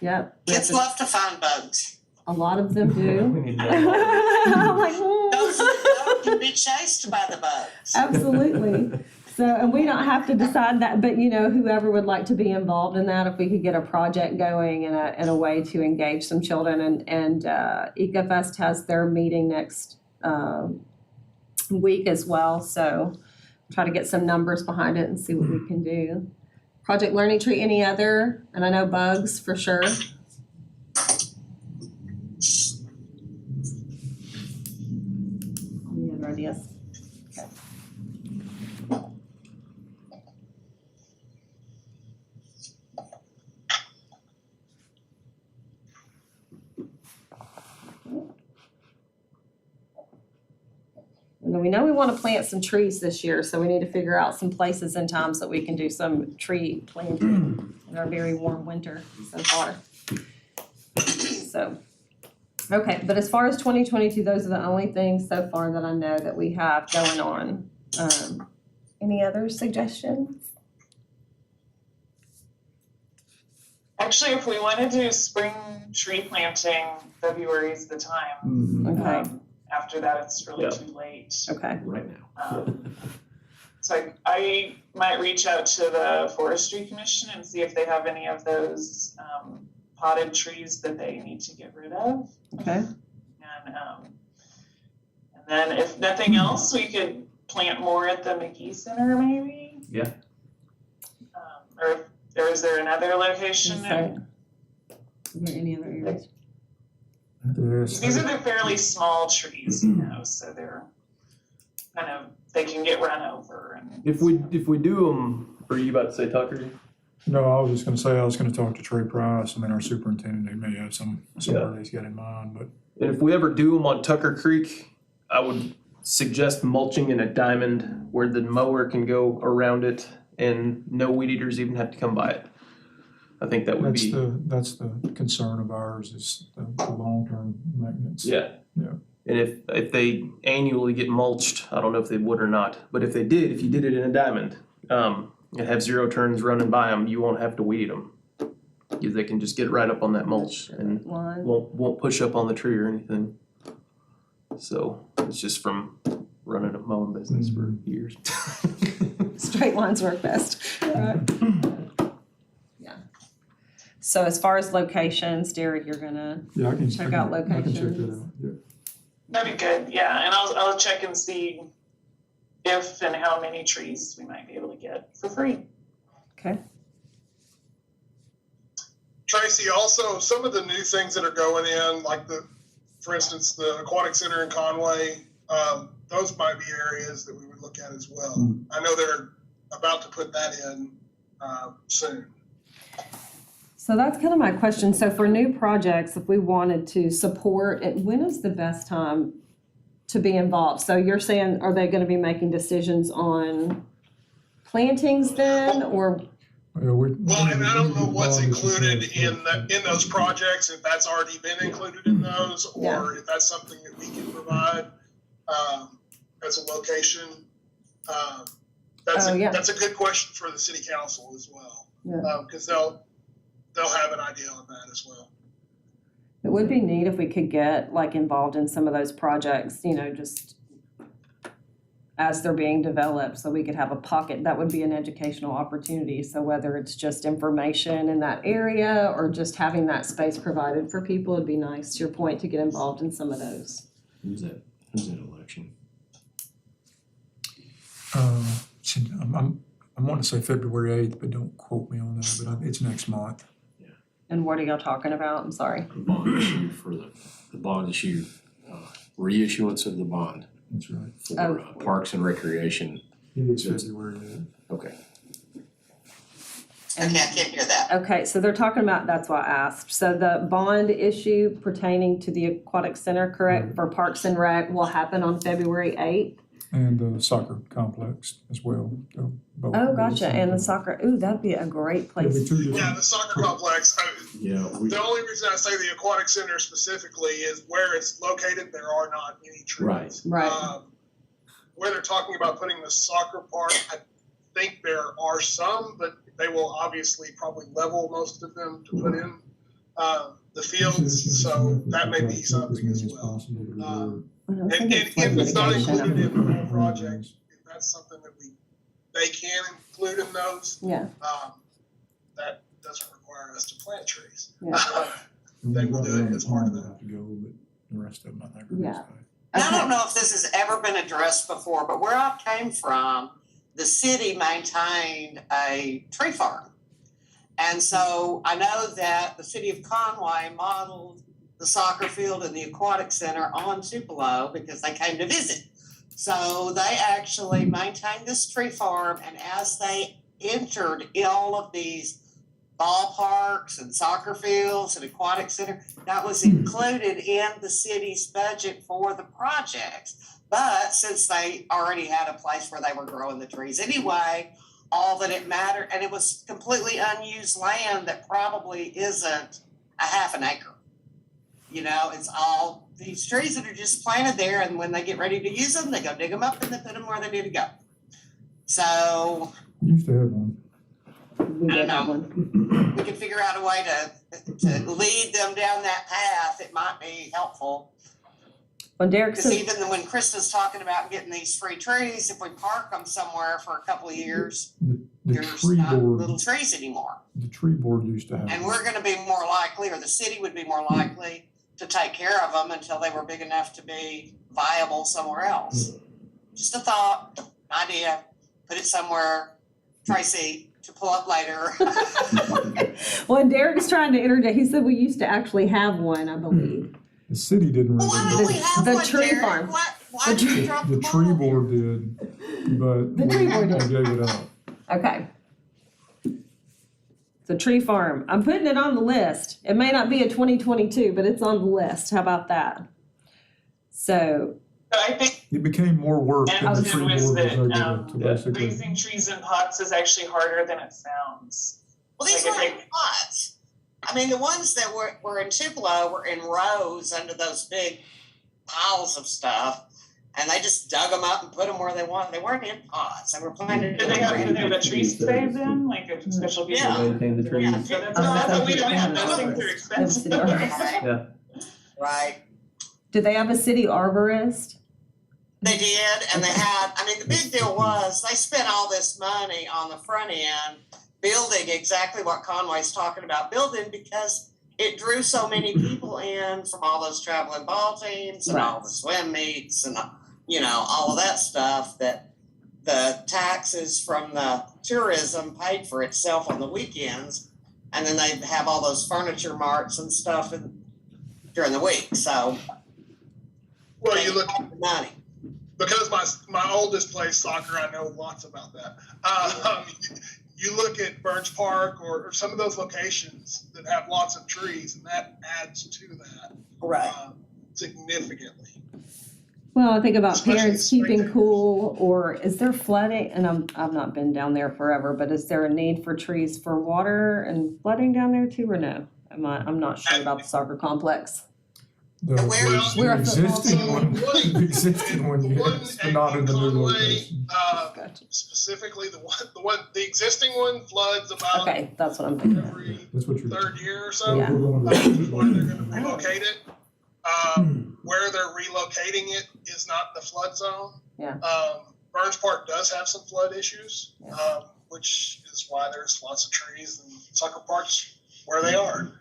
S1: Yep.
S5: Kids love to find bugs.
S1: A lot of them do.
S3: We need to-
S1: I'm like,
S5: Those can be chased by the bugs.
S1: absolutely. So, and we don't have to decide that, but whoever would like to be involved in that, if we could get a project going in a way to engage some children, and EcoFest has their meeting next week as well, so try to get some numbers behind it and see what we can do. Project Learning Tree, any other? And I know bugs for sure. Any other ideas? Okay. And then we know we want to plant some trees this year, so we need to figure out some places and times that we can do some tree planting in our very warm winter so far. So, okay, but as far as 2022, those are the only things so far that I know that we have going on. Any other suggestions?
S4: Actually, if we want to do spring tree planting, February is the time.
S1: Okay,
S4: After that, it's really
S3: Yeah.
S4: too late.
S1: okay.
S7: Right now.
S4: So I might reach out to the Forestry Commission and see if they have any of those potted trees that they need to get rid of.
S1: Okay.
S4: And then if nothing else, we could plant more at the McGee Center maybe.
S3: Yeah.
S4: Or is there another location?
S1: Is there any other areas?
S2: Yes.
S4: These are the fairly small trees, so they're they can get run over and.
S3: If we do them, are you about to say Tucker?
S2: No, I was just gonna say, I was gonna talk to Trey Price, our superintendent, who may have somewhere he's got in mind, but
S3: And if we ever do them on Tucker Creek, I would suggest mulching in a diamond where the mower can go around it and no weed eaters even have to come by it. I think that would be.
S2: That's the concern of ours is the long-term maintenance.
S3: Yeah.
S2: Yeah.
S3: And if they annually get mulched, I don't know if they would or not, but if you did it in a diamond, and have zero turns running by them, you won't have to weed them. Because they can just get right up on that mulch and
S1: Line.
S3: won't push up on the tree or anything. So it's just from running a mowing business for years.
S1: Straight lines work best. Right. Yeah. So as far as locations, Derek, you're gonna
S2: Yeah, I can
S1: check out
S2: I can check that
S1: locations.
S2: out, yeah.
S4: That'd be good, yeah, and I'll check and see if and how many trees we might be able to get for free.
S1: Okay.
S6: Tracy, also, some of the new things that are going in, like for instance, the Aquatic Center in Conway, those might be areas that we would look at as well. I know they're about to put that in soon.
S1: So that's kind of my question. So for new projects, if we wanted to support it, when is the best time to be involved? So you're saying, are they gonna be making decisions on plantings then, or?
S2: Yeah,
S6: Well, and I don't know what's included in those projects, if that's already been included in those, or if that's something that we can provide as a location. That's a good question for the city council as well, because they'll have an idea on that as well.
S1: It would be neat if we could get like involved in some of those projects, just as they're being developed, so we could have a pocket. That would be an educational opportunity. So whether it's just information in that area or just having that space provided for people, it'd be nice, to your point, to get involved in some of those.
S7: Who's that election?
S2: I'm wanting to say February 8th, but don't quote me on that, but it's next month.
S1: And what are y'all talking about? I'm sorry.
S7: The bond issue for the bond issue, reissuance of the bond
S2: That's right.
S7: for Parks and Recreation.
S2: It is February 8th.
S7: Okay.
S5: Okay, I can't hear that.
S1: Okay, so they're talking about, that's why I asked. So the bond issue pertaining to the Aquatic Center, correct, for Parks and Rec will happen on February 8th?
S2: And the soccer complex as well. Both
S1: Oh,
S2: will be
S1: gotcha, and the
S2: time.
S1: soccer, ooh, that'd be a great
S2: There'll
S1: place.
S2: be two different.
S6: Yeah, the soccer complex,
S7: Yeah,
S6: the only reason I say the Aquatic Center specifically is where it's located, there are not any trees.
S1: Right.
S6: Where they're talking about putting the soccer park, I think there are some, but they will obviously probably level most of them to put in the fields, so that may be something as well. And if it's not included in the whole project, if that's something that they can include in those,
S1: Yeah,
S6: that doesn't require us to plant trees.
S1: yeah.
S6: They will do it as part of that.
S2: Have to go, but the rest of them, I think, are
S1: Yeah.
S2: fine.
S5: And I
S1: Okay.
S5: don't know if this has ever been addressed before, but where I came from, the city maintained a tree farm. And so I know that the city of Conway modeled the soccer field and the aquatic center on Tupelo because they came to visit. So they actually maintained this tree farm, and as they entered all of these ballparks and soccer fields and aquatic center, that was included in the city's budget for the projects. But since they already had a place where they were growing the trees anyway, all that it mattered, and it was completely unused land that probably isn't a half an acre. It's all these trees that are just planted there, and when they get ready to use them, they go dig them up and they put them where they need to go. So
S2: We used to have one.
S1: We
S5: I
S1: did
S5: don't
S1: have
S5: know.
S1: one.
S5: We could figure out a way to lead them down that path. It might be helpful.
S1: When Derek
S5: Because
S1: said,
S5: even when Krista's talking about getting these free trees, if we park them somewhere for a couple of years,
S2: The
S5: there's
S2: tree
S5: not
S2: board,
S5: little trees anymore.
S2: the tree board used to have.
S5: And
S2: one.
S5: we're gonna be more likely, or the city would be more likely to take care of them until they were big enough to be viable somewhere else. Just a thought, idea, put it somewhere, Tracy, to pull up later.
S1: when Derek's trying to interject, he said we used to actually have one, I believe.
S2: The city didn't
S5: Well, why don't we
S2: really.
S5: have
S1: The
S5: one,
S1: tree
S5: Derek?
S1: farm.
S5: Why did you drop the
S2: The
S5: ball?
S2: tree board did, but
S1: The tree board
S2: they
S1: did.
S2: gave it up.
S1: Okay. The tree farm. I'm putting it on the list. It may not be a 2022, but it's on the list. How about that? So
S4: I think
S2: It became more work than the
S4: it
S2: tree board
S4: was
S2: was
S4: that,
S2: able to basically.
S4: raising trees in pots is actually harder than it sounds.
S5: Well, these
S4: Like,
S5: weren't pots. I mean, the ones that were in Tupelo were in rows under those big piles of stuff. And they just dug them up and put them where they wanted. They weren't in pots. They were planted.
S4: Did they have a tree spade then, like a special piece
S5: Yeah.
S4: of?
S7: Maintain the trees.
S5: Yeah.
S4: So that's what we don't have, those things are expensive.
S5: Right.
S7: Yeah.
S5: Right.
S1: Did they have a city arborist?
S5: They did, and they had, I mean, the big deal was they spent all this money on the front end building exactly what Conway's talking about building because it drew so many people in from all those traveling ball teams and all the swim meets and, you know, all of that stuff that the taxes from the tourism paid for itself on the weekends. And then they have all those furniture marts and stuff during the week. So,
S6: Well, you look,
S5: money.
S6: because my oldest plays soccer, I know lots about that. You look at Burns Park or some of those locations that have lots of trees, and that adds to that
S5: Right.
S6: significantly.
S1: Well, I think about
S6: Especially
S1: parents
S6: the
S1: keeping
S6: spring
S1: cool, or is there flooding? And I've not been down there forever, but is there a need for trees for water and flooding down there too, or no? I'm not sure about the soccer complex.
S2: The
S1: We're a
S2: existing
S1: football
S2: one,
S6: team.
S2: the existing one, yes, but not in the new
S6: Conway,
S2: location.
S1: Gotcha.
S6: Specifically, the existing one floods about
S1: Okay, that's what I'm thinking.
S6: every
S2: That's what you're.
S6: third year or so.
S1: Yeah.
S2: We're going
S6: Which is
S2: to-
S6: why they're going to relocate it. Where they're relocating it is not the flood zone.
S1: Yeah.
S6: Burns Park does have some flood issues,
S1: Yeah.
S6: which is why there's lots of trees and soccer parks where they are.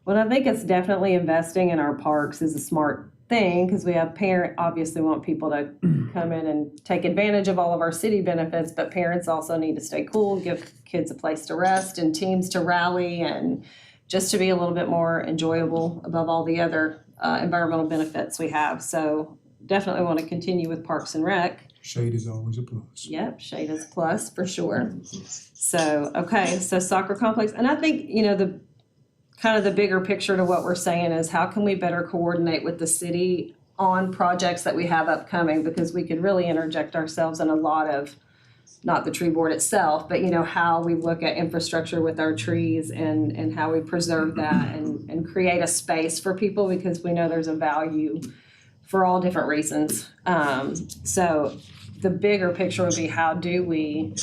S1: Well, I think it's definitely investing in our parks is a smart thing because we have obviously want people to come in and take advantage of all of our city benefits, but parents also need to stay cool, give kids a place to rest and teams to rally and just to be a little bit more enjoyable above all the other environmental benefits we have. So definitely want to continue with Parks and Rec.
S2: Shade is always a plus.
S1: Yep, shade is plus for sure. So, okay, so soccer complex, and I think, you know, the kind of the bigger picture to what we're saying is how can we better coordinate with the city on projects that we have upcoming, because we could really interject ourselves in a lot of, not the tree board itself, but you know, how we look at infrastructure with our trees and how we preserve that and create a space for people, because we know there's a value for all different reasons. So the bigger picture would be how do we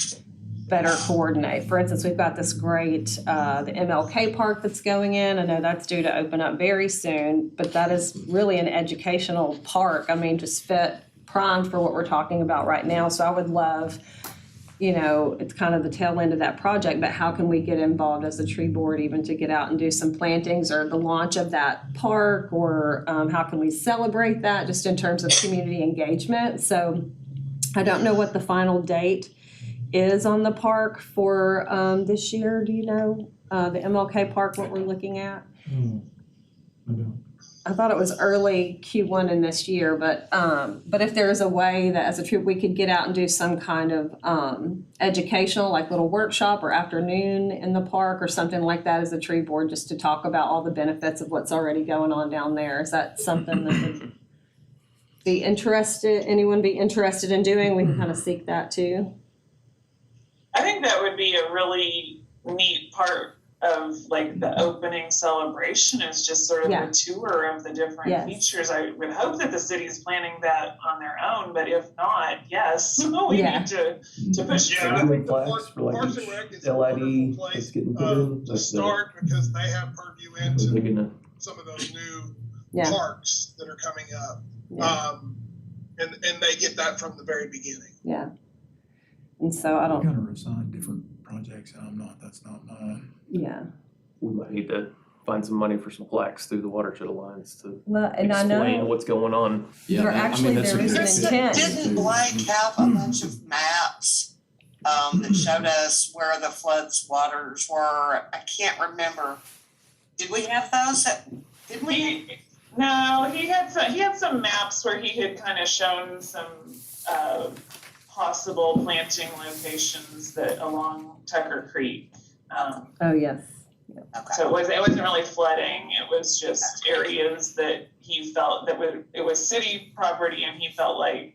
S1: better coordinate? For instance, we've got this great, the MLK Park that's going in. I know that's due to open up very soon, but that is really an educational park. I mean, just fit primed for what we're talking about right now. So I would love, you know, it's kind of the tail end of that project, but how can we get involved as a tree board even to get out and do some plantings or the launch of that park, or how can we celebrate that just in terms of community engagement? So I don't know what the final date is on the park for this year. Do you know the MLK Park, what we're looking at?
S2: I don't.
S1: I thought it was early Q1 in this year, but if there is a way that as a troop we could get out and do some kind of educational, like little workshop or afternoon in the park or something like that as a tree board, just to talk about all the benefits of what's already going on down there. Is that something that would anyone be interested in doing? We can kind of seek that too.
S4: I think that would be a really neat part of like the opening celebration, is just sort of
S1: Yeah.
S4: a tour of the different
S1: Yes.
S4: features. I would hope that the city's planning that on their own, but if not, yes, we
S1: Yeah.
S4: need to push
S6: Yeah,
S4: for
S6: I
S4: that.
S6: think the
S7: Flags for like
S6: Parks
S7: each
S6: and Rec is a
S7: LID
S6: wonderful
S7: that's
S6: place
S7: getting put in.
S6: to start, because they have purview
S7: They're
S6: into
S7: gonna,
S6: some of those new
S1: Yeah.
S6: parks that are coming up.
S1: Yeah.
S6: And they get that from the very beginning.
S1: Yeah. And so I
S2: I'm
S1: don't,
S2: gonna assign different projects, and that's not mine.
S1: yeah.
S3: We might need to find some money for some plaques through the watershed alliance to
S1: Well, and I
S3: explain
S1: know,
S3: what's going on.
S7: yeah,
S1: There
S7: I mean,
S1: actually-
S7: that's a
S1: there is
S7: good
S1: an
S7: fit.
S1: intent.
S5: Didn't Blake have a bunch of maps that showed us where the floods waters were? I can't remember. Did we have those? Didn't we?
S4: He had some maps where he had kind of shown some possible planting locations that along Tucker Creek.
S1: oh, yes.
S5: Okay.
S4: So it wasn't really flooding. It was just areas that he felt that it was city property and he felt like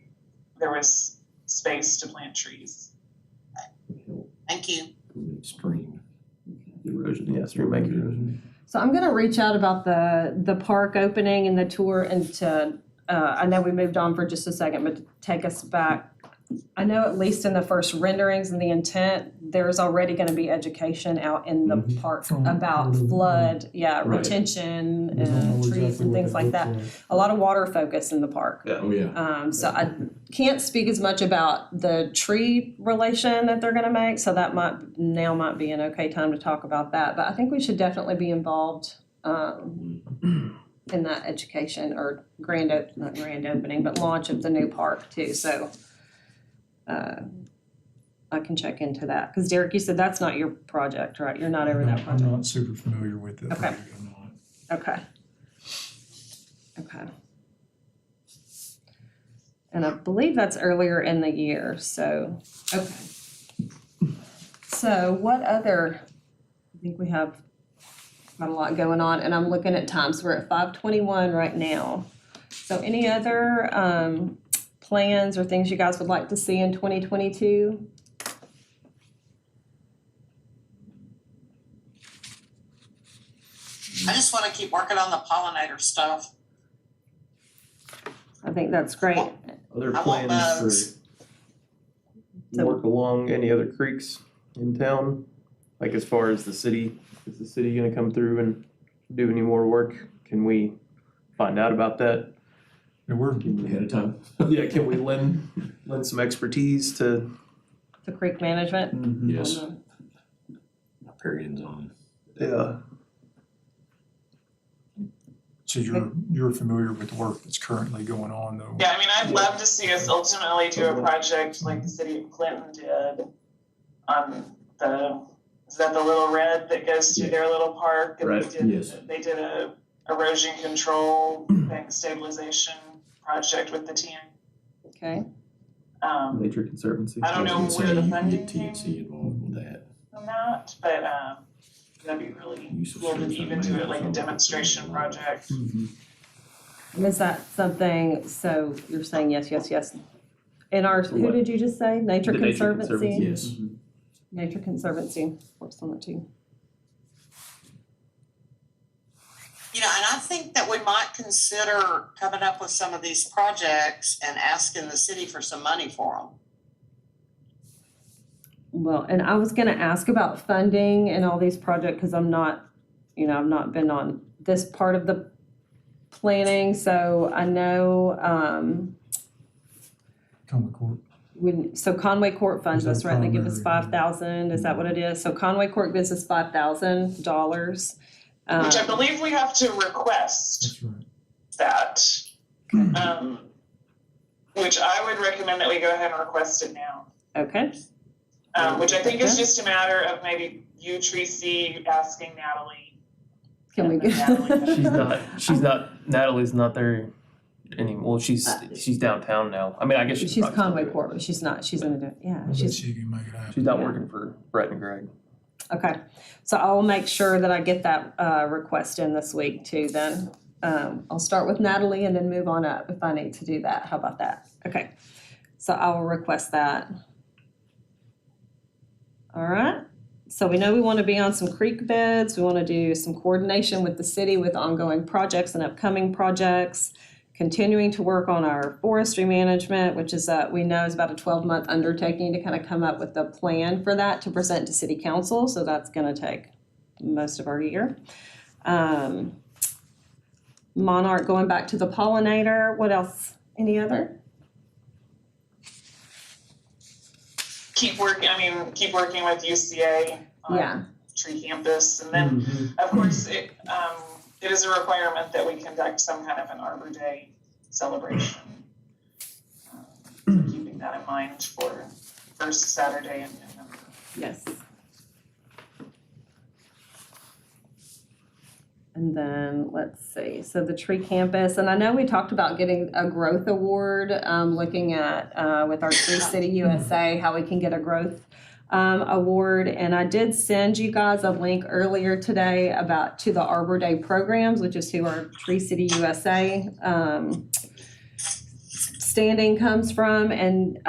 S4: there was space to plant trees.
S5: Thank you.
S7: Stream.
S3: Erosion, yeah, stream erosion.
S1: So I'm gonna reach out about the park opening and the tour and to, I know we moved on for just a second, but to take us back. I know at least in the first renderings and the intent, there's already gonna be education out in the park
S2: From
S1: about
S2: part of-
S1: flood,
S7: Right.
S1: retention
S2: We don't know
S1: and trees
S2: exactly
S1: and
S2: what
S1: things like that. A lot of water focus in the park.
S7: Oh, yeah.
S1: So I can't speak as much about the tree relation that they're gonna make, so that might be an okay time to talk about that. But I think we should definitely be involved in that education or not grand opening, but launch of the new park too, so I can check into that. Cause Derek, you said that's not your project, right? You're not over that
S2: I'm
S1: project?
S2: not super familiar with it.
S1: Okay.
S2: I'm not.
S1: Okay. Okay. And I believe that's earlier in the year, so, okay. So what other, I think we have got a lot going on, and I'm looking at times, we're at 5:21 right now. So any other plans or things you guys would like to see in 2022?
S5: I just wanna keep working on the pollinator stuff.
S1: I think that's great.
S3: Other
S5: I want
S3: plans
S5: bugs.
S3: for work along any other creeks in town? Like as far as the city, is the city gonna come through and do any more work? Can we find out about that?
S2: Yeah, we're,
S7: Ahead of time.
S3: Yeah, can we lend some expertise to?
S1: The creek management.
S7: Yes. Period's on.
S3: Yeah.
S2: so you're familiar with the work that's currently going on though?
S4: Yeah, I mean, I'd love to see us ultimately do a project like the city of Clinton did on is that the little red that goes through their little park? And
S3: Right,
S7: yes.
S4: They did a erosion control, bank stabilization project with the team.
S1: Okay,
S3: Nature Conservancy.
S4: I don't know where the funding
S7: Get
S4: came
S7: TNC involved with that.
S4: from that, but that'd be really cool to even do it like a demonstration project.
S3: Mhm.
S1: and is that something, so you're saying yes, yes, yes? In our, who
S3: what?
S1: did you just say? Nature
S3: The Nature
S1: Conservancy?
S7: Yes.
S3: Mhm.
S1: Nature Conservancy works on it too.
S5: You know, and I think that we might consider coming up with some of these projects and asking the city for some money for them.
S1: Well, and I was gonna ask about funding and all these projects, because I'm not, I've not been on this part of the planning, so I know,
S2: Conway Court.
S1: so Conway Court funds
S2: Is
S1: us,
S2: that
S1: right? They give us
S2: primary?
S1: 5,000, is that what it is? So Conway Court gives us $5,000.
S4: Which I believe we have to request
S2: That's right.
S4: that. Which I would recommend that we go ahead and request it now.
S1: Okay,
S4: Which I think is just a matter of maybe you, Tracy, asking Natalie.
S1: can we
S4: and then
S1: get?
S4: Natalie.
S3: She's not, Natalie's not there anymore. Well, she's downtown now. I mean, I guess she's.
S1: She's Conway Court, but she's not, she's in a, yeah,
S2: I bet
S1: she's,
S2: she can make it happen.
S3: She's not
S1: Yeah.
S3: working for Brett and Greg.
S1: okay. So I'll make sure that I get that request in this week too then. I'll start with Natalie and then move on up if I need to do that. How about that? Okay, so I will request that. All right, so we know we want to be on some creek beds. We want to do some coordination with the city with ongoing projects and upcoming projects. Continuing to work on our forestry management, which is, we know is about a 12-month undertaking to kind of come up with a plan for that to present to city council. So that's going to take most of our year. Monarch, going back to the pollinator, what else? Any other?
S4: Keep working with UCA
S1: Yeah.
S4: on Tree Campus. And then, of course, it is a requirement that we conduct some kind of an Arbor Day celebration. So keeping that in mind for first Saturday in November.
S1: Yes. And then, let's see, so the tree campus, and I know we talked about getting a growth award, looking at, with our Tree City USA, how we can get a growth award. And I did send you guys a link earlier today to the Arbor Day programs, which is who our Tree City USA standing comes from. And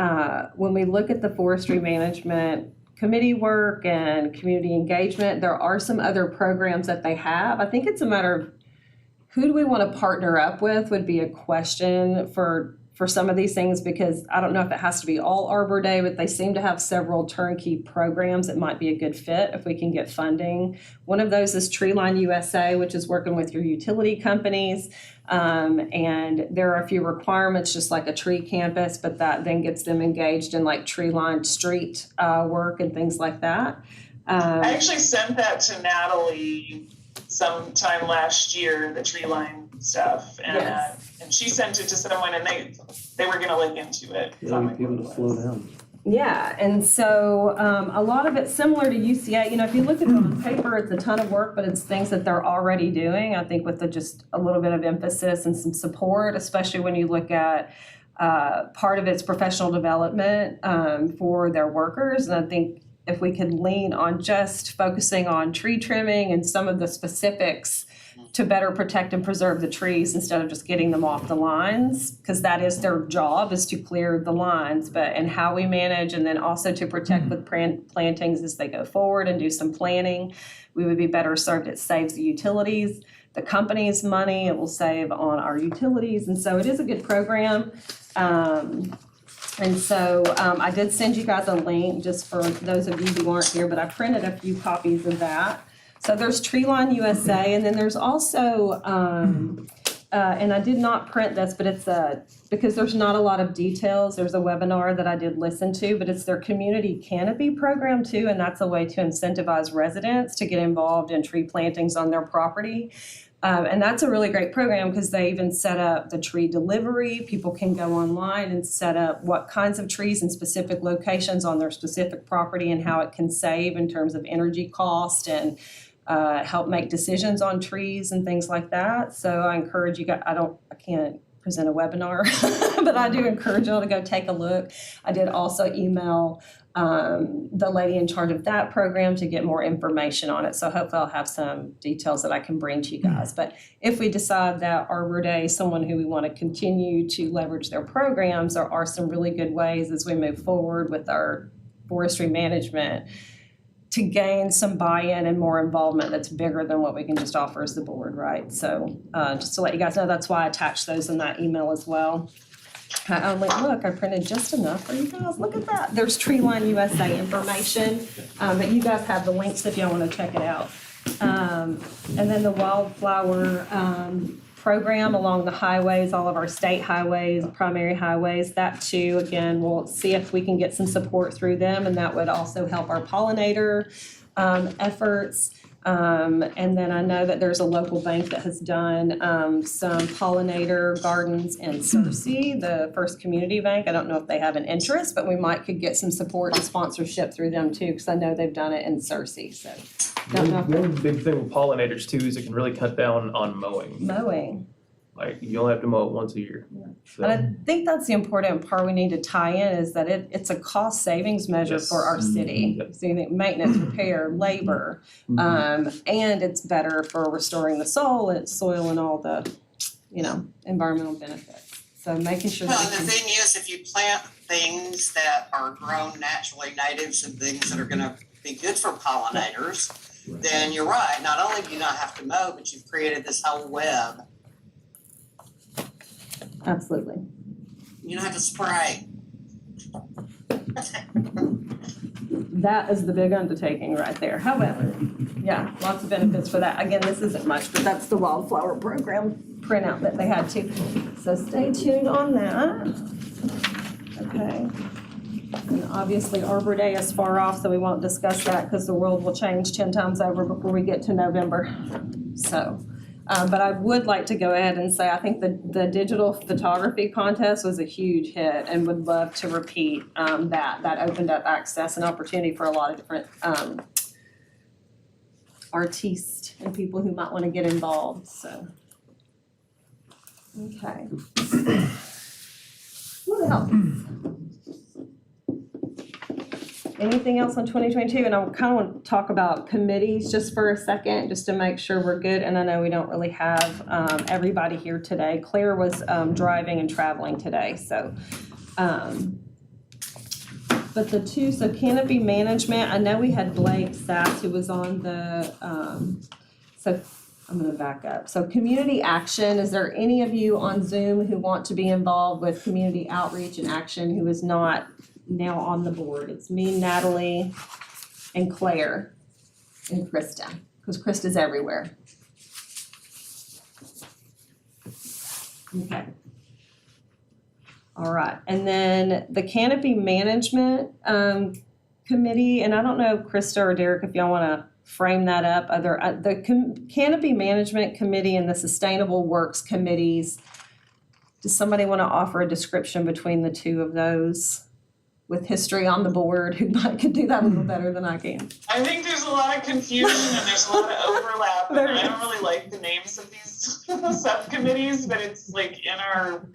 S1: when we look at the forestry management committee work and community engagement, there are some other programs that they have. I think it's a matter of who do we want to partner up with would be a question for some of these things, because I don't know if it has to be all Arbor Day, but they seem to have several turnkey programs that might be a good fit if we can get funding. One of those is Treeline USA, which is working with your utility companies. And there are a few requirements, just like a tree campus, but that then gets them engaged in like tree lined street work and things like that.
S4: I actually sent that to Natalie sometime last year, the tree line stuff, and
S1: Yes.
S4: And she sent it to someone, and they were gonna look into it.
S7: People to slow down.
S1: Yeah, and so a lot of it's similar to UCA. You know, if you look at it on paper, it's a ton of work, but it's things that they're already doing. I think with just a little bit of emphasis and some support, especially when you look at part of its professional development for their workers. And I think if we could lean on just focusing on tree trimming and some of the specifics to better protect and preserve the trees instead of just getting them off the lines, because that is their job, is to clear the lines, and how we manage, and then also to protect with plantings as they go forward and do some planning, we would be better served. It saves the utilities, the company's money, it will save on our utilities, and so it is a good program. And so I did send you guys a link just for those of you who aren't here, but I printed a few copies of that. So there's Treeline USA, and then there's also, and I did not print this, but it's because there's not a lot of details. There's a webinar that I did listen to, but it's their community canopy program too, and that's a way to incentivize residents to get involved in tree plantings on their property. And that's a really great program because they even set up the tree delivery. People can go online and set up what kinds of trees in specific locations on their specific property and how it can save in terms of energy cost and help make decisions on trees and things like that. So I encourage you guys, I can't present a webinar, but I do encourage y'all to go take a look. I did also email the lady in charge of that program to get more information on it. So hopefully I'll have some details that I can bring to you guys. But if we decide that Arbor Day is someone who we want to continue to leverage their programs, there are some really good ways as we move forward with our forestry management to gain some buy-in and more involvement that's bigger than what we can just offer as the board, right? So just to let you guys know, that's why I attached those in that email as well. I printed just enough for you guys. Look at that. There's Treeline USA information, but you guys have the links if y'all want to check it out. And then the wildflower program along the highways, all of our state highways, primary highways, that too, again, we'll see if we can get some support through them, and that would also help our pollinator efforts. And then I know that there's a local bank that has done some pollinator gardens in Searcy, the First Community Bank. I don't know if they have an interest, but we could get some support and sponsorship through them too, because I know they've done it in Searcy. So
S3: One big thing with pollinators too is it can really cut down on mowing. Like you only have to mow it once a year.
S1: Yeah.
S3: So,
S1: And I think that's the important part we need to tie in, is that it's a cost savings measure
S3: Yes.
S1: for our city.
S3: Yep.
S1: So you think maintenance, repair, labor, and it's better for restoring the soil and all the, environmental benefits. So making sure
S5: Well,
S1: that
S5: and the thing is, if you plant things that are grown naturally, natives and things that are gonna be good for pollinators, then you're right, not only do you not have to mow, but you've created this whole web.
S1: absolutely.
S5: You don't have to spray.
S1: That is the big undertaking right there. However, yeah, lots of benefits for that. Again, this isn't much, but that's the wildflower program printout that they had too. So stay tuned on that. Okay. And obviously Arbor Day is far off, so we won't discuss that because the world will change 10 times over before we get to November. So, but I would like to go ahead and say I think the digital photography contest was a huge hit, and would love to repeat that. That opened up access and opportunity for a lot of different artists and people who might want to get involved. So, okay. What else? anything else on 2022? And I kind of want to talk about committees just for a second, just to make sure we're good. And I know we don't really have everybody here today. Claire was driving and traveling today, so. But the two, so Canopy Management, I know we had Blake Sass who was on the, so I'm gonna back up. So Community Action, is there any of you on Zoom who want to be involved with Community Outreach and Action who is not now on the board? It's me, Natalie, and Claire, and Krista, because Krista's everywhere. Okay. All right, and then the Canopy Management Committee, and I don't know, Krista or Derek, if y'all wanna frame that up, Canopy Management Committee and the Sustainable Works Committees, does somebody wanna offer a description between the two of those with history on the board, who could do that a little better than I can?
S4: I think there's a lot of confusion and there's a lot of overlap, and I don't really like the names of these subcommittees, but it's like in our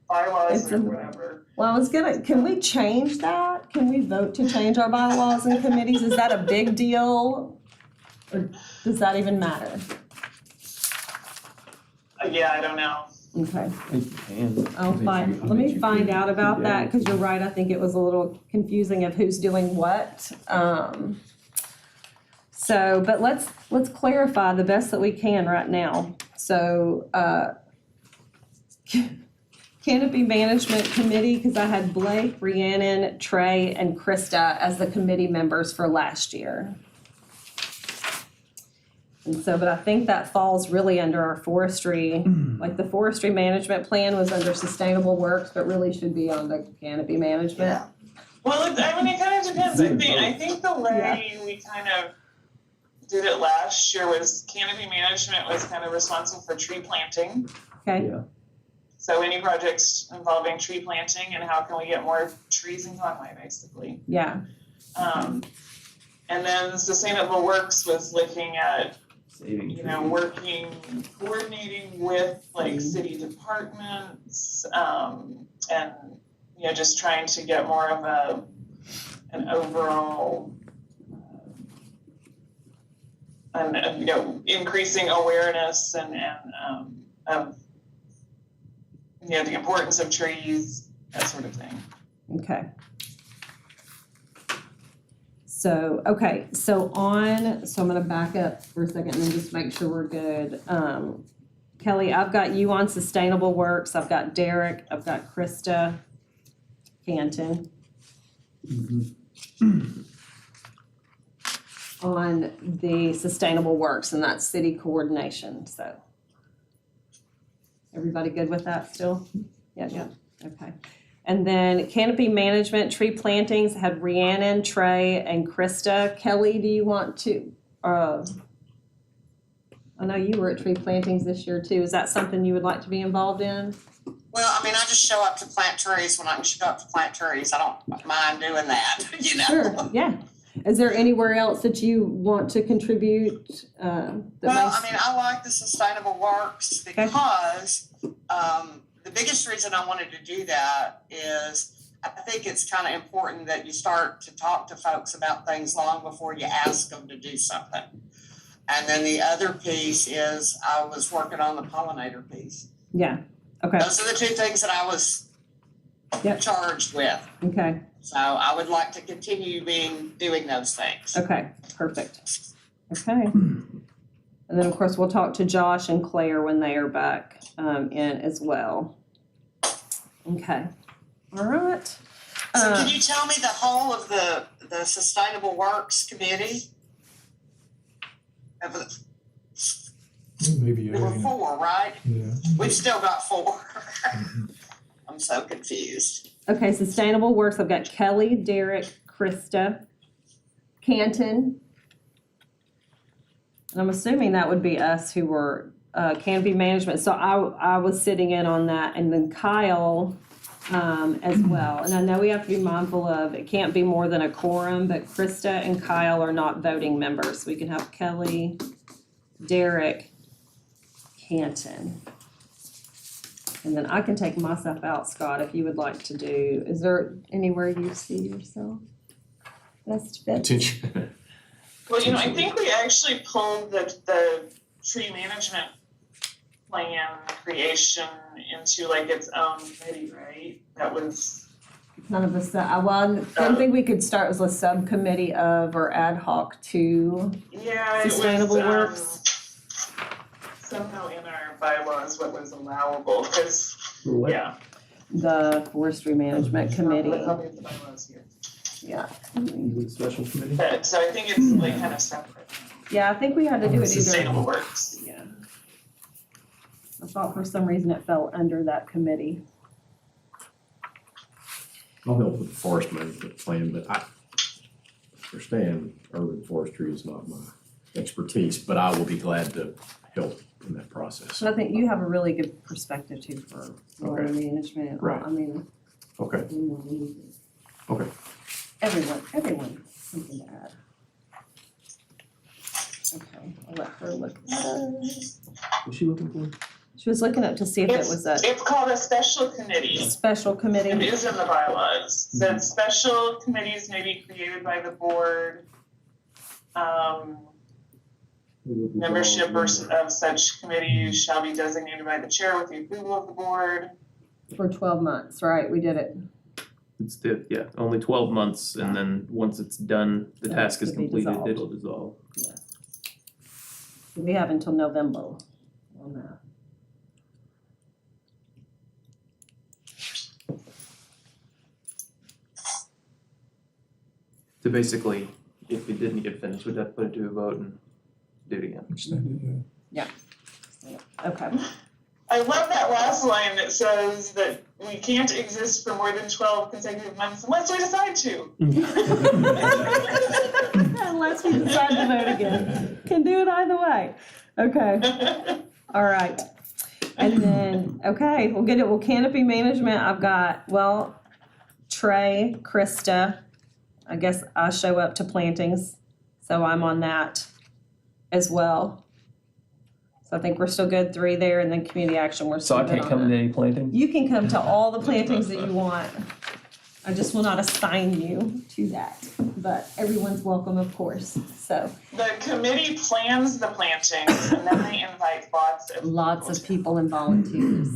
S4: bylaws or whatever.
S1: Well, can we change that? Can we vote to change our bylaws and committees? Is that a big deal? Or does that even matter?
S4: Yeah, I don't know.
S1: Okay,
S7: I'll
S1: let me find out about that, because you're right, I think it was a little confusing of who's doing what. So, but let's clarify the best that we can right now. So, Canopy Management Committee, because I had Blake, Rhiannon, Trey, and Krista as the committee members for last year. And so, but I think that falls really under our forestry, like the forestry management plan was under sustainable works, but really should be on the Canopy Management.
S4: Well, it kind of depends. I think the way we kind of did it last year was Canopy Management was kind of responsible for tree planting.
S1: Okay.
S7: Yeah.
S4: So any projects involving tree planting and how can we get more trees in Conway, basically.
S1: Yeah.
S4: And then Sustainable Works was looking at, coordinating with like city departments, and, just trying to get more of an overall, increasing awareness and of, the importance of trees, that sort of thing.
S1: Okay. So I'm gonna back up for a second and just make sure we're good. Kelly, I've got you on Sustainable Works, I've got Derek, I've got Krista Canton. On the Sustainable Works, and that's city coordination, so. Everybody good with that still? Yeah, okay. And then Canopy Management, tree plantings, had Rhiannon, Trey, and Krista. Kelly, do you want to, I know you were at tree plantings this year too. Is that something you would like to be involved in?
S5: Well, I just show up to plant trees when I can show up to plant trees. I don't mind doing that,
S1: Sure, yeah. Is there anywhere else that you want to contribute?
S5: I like the Sustainable Works because the biggest reason I wanted to do that is I think it's kind of important that you start to talk to folks about things long before you ask them to do something. And then the other piece is I was working on the pollinator piece.
S1: Yeah, okay.
S5: Those are the two things that I was charged with.
S1: Okay.
S5: So I would like to continue doing those things.
S1: Okay, perfect. Okay. And then, of course, we'll talk to Josh and Claire when they are back in as well. Okay, all right.
S5: So can you tell me the whole of the Sustainable Works Committee?
S2: Maybe
S5: There were 4, right?
S2: Yeah.
S5: We've still got 4. I'm so confused.
S1: Okay, Sustainable Works, I've got Kelly, Derek, Krista, Canton. And I'm assuming that would be us who were Canopy Management. So I was sitting in on that, and then Kyle as well. And I know we have to be mindful of, it can't be more than a quorum, but Krista and Kyle are not voting members. We can have Kelly, Derek, Canton. And then I can take myself out, Scott, if you would like to do, is there anywhere you see yourself? best fit.
S7: Potential.
S4: Well, you know, I think we actually pulled the tree management plan creation into like its own committee, right? That was,
S1: Kind of I didn't think we could start as a subcommittee of or ad hoc to
S4: yeah, it was,
S1: Sustainable Works.
S4: somehow in our bylaws what was allowable, because,
S3: What?
S4: yeah.
S1: the Forestry Management Committee.
S4: Probably the bylaws here.
S1: Yeah.
S3: Special committee?
S4: But, so I think it's like kind of separate.
S1: Yeah, I think we had to do it either.
S4: Sustainable Works.
S1: Yeah. I thought for some reason it fell under that committee.
S7: I'll help with the forest management plan, but I understand urban forestry is not my expertise, but I will be glad to help in that process.
S1: So I think you have a really good perspective too for water
S7: Okay.
S1: management.
S7: Right.
S1: I mean,
S7: Okay, okay.
S1: everyone, something to add. Okay, I'll let her look.
S3: What's she looking for?
S1: She was looking up to see if it was a
S4: It's called a special committee.
S1: special
S4: It
S1: committee.
S4: is in the bylaws, that special committees may be created by the board. Membership of such committees shall be designated by the chair with the approval of the board.
S1: For 12 months, right? We did it.
S3: It's only 12 months, and then once it's done, the
S1: So
S3: task is
S1: it'll be
S3: completed,
S1: dissolved.
S3: it'll dissolve.
S1: We have until November on that.
S3: So basically, if it didn't get finished, we'd have to put it to a vote and do it again.
S2: Extended,
S1: Okay.
S4: I love that last line that says that we can't exist for more than 12 consecutive months unless we decide to.
S1: Unless we decide to vote again. Can do it either way. Okay. All right. And then, okay, we'll get it. Well, Canopy Management, I've got, well, Trey, Krista. I guess I show up to plantings, so I'm on that as well. So I think we're still good, 3 there, and then community action, we're
S3: So
S1: still
S3: I
S1: good
S3: can't
S1: on
S3: come
S1: that.
S3: to any planting?
S1: You can come to all the plantings that you want. I just will not assign you to that, but everyone's welcome, of course, so.
S4: The committee plans the plantings and then they invite
S1: Lots of people and volunteers.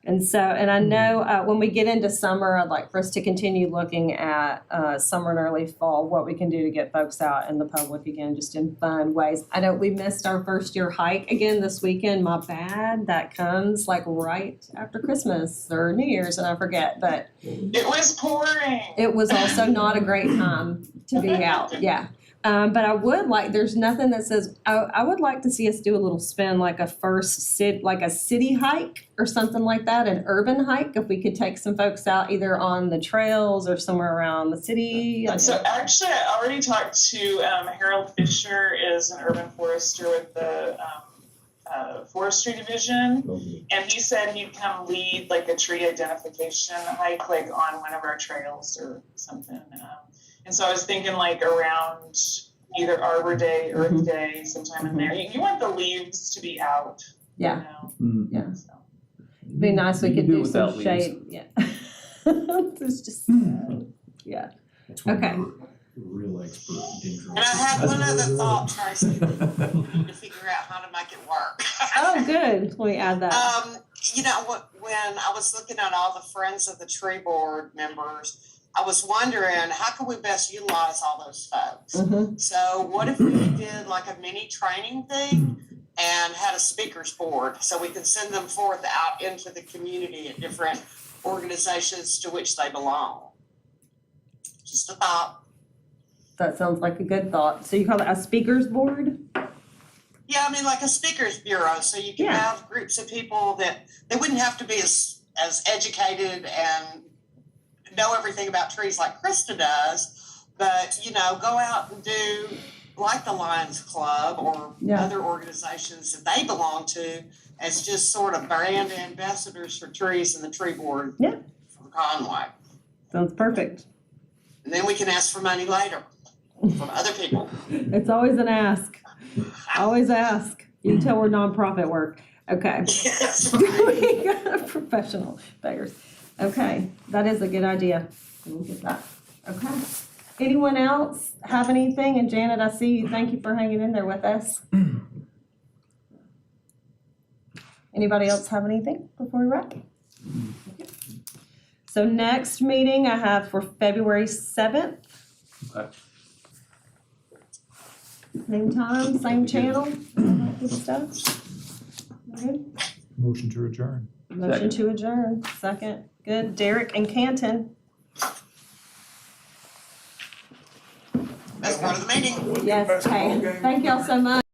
S1: And so, and I know when we get into summer, I'd like for us to continue looking at summer and early fall, what we can do to get folks out in the public again, just in fun ways. I know we missed our first year hike again this weekend, my bad. That comes like right after Christmas or New Year's, and I forget, but
S4: It was pouring.
S1: it was also not a great time to be out, yeah. But I would like, there's nothing that says, I would like to see us do a little spin, like a like a city hike or something like that, an urban hike, if we could take some folks out either on the trails or somewhere around the city.
S4: So actually, I already talked to Harold Fisher, is an urban forester with the forestry division, and he said he'd come lead like a tree identification hike, like on one of our trails or something. And so I was thinking like around either Arbor Day, Earth Day, sometime in there. You want the leaves to be out.
S1: Yeah.
S4: You know?
S1: Yeah.
S4: So.
S1: It'd be nice, we
S3: You
S1: could
S3: can do
S1: do
S3: it
S1: some
S3: without
S1: shade, yeah. It's just, yeah.
S7: That's when
S1: Okay.
S7: you're a real expert in
S5: And I have one other thought, Tracy, to figure out how to make it work.
S1: Oh, good, let me add that.
S5: You know, when I was looking at all the Friends of the Tree Board members, I was wondering, how can we best utilize all those folks?
S1: Mhm.
S5: So what if we did like a mini training thing and had a speakers board so we could send them forth out into the community at different organizations to which they belong? Just a thought.
S1: That sounds like a good thought. So you call it a speakers board?
S5: Yeah, I mean, like a speakers bureau, so you can
S1: Yeah.
S5: have groups of people that they wouldn't have to be as educated and know everything about trees like Krista does, but, you know, go out and do like the Lions Club or
S1: Yeah.
S5: other organizations that they belong to as just sort of brand ambassadors for trees and the tree board
S1: Yeah.
S5: from Conway.
S1: Sounds perfect.
S5: And then we can ask for money later from other people.
S1: It's always an ask. Always ask. You can tell we're nonprofit work. Okay.
S5: Yes, right.
S1: We got professional beggars. Okay, that is a good idea. We'll get that. Okay. Anyone else have anything? And Janet, I see you. Thank you for hanging in there with us. Anybody else have anything before we wrap? So next meeting I have for February 7th.
S3: Okay.
S1: Same time, same channel, all that good stuff. Good.
S2: Motion to adjourn.
S1: Motion to adjourn, second. Good. Derek and Canton.
S5: That's part of the meeting.
S1: Yes, okay. Thank y'all so much.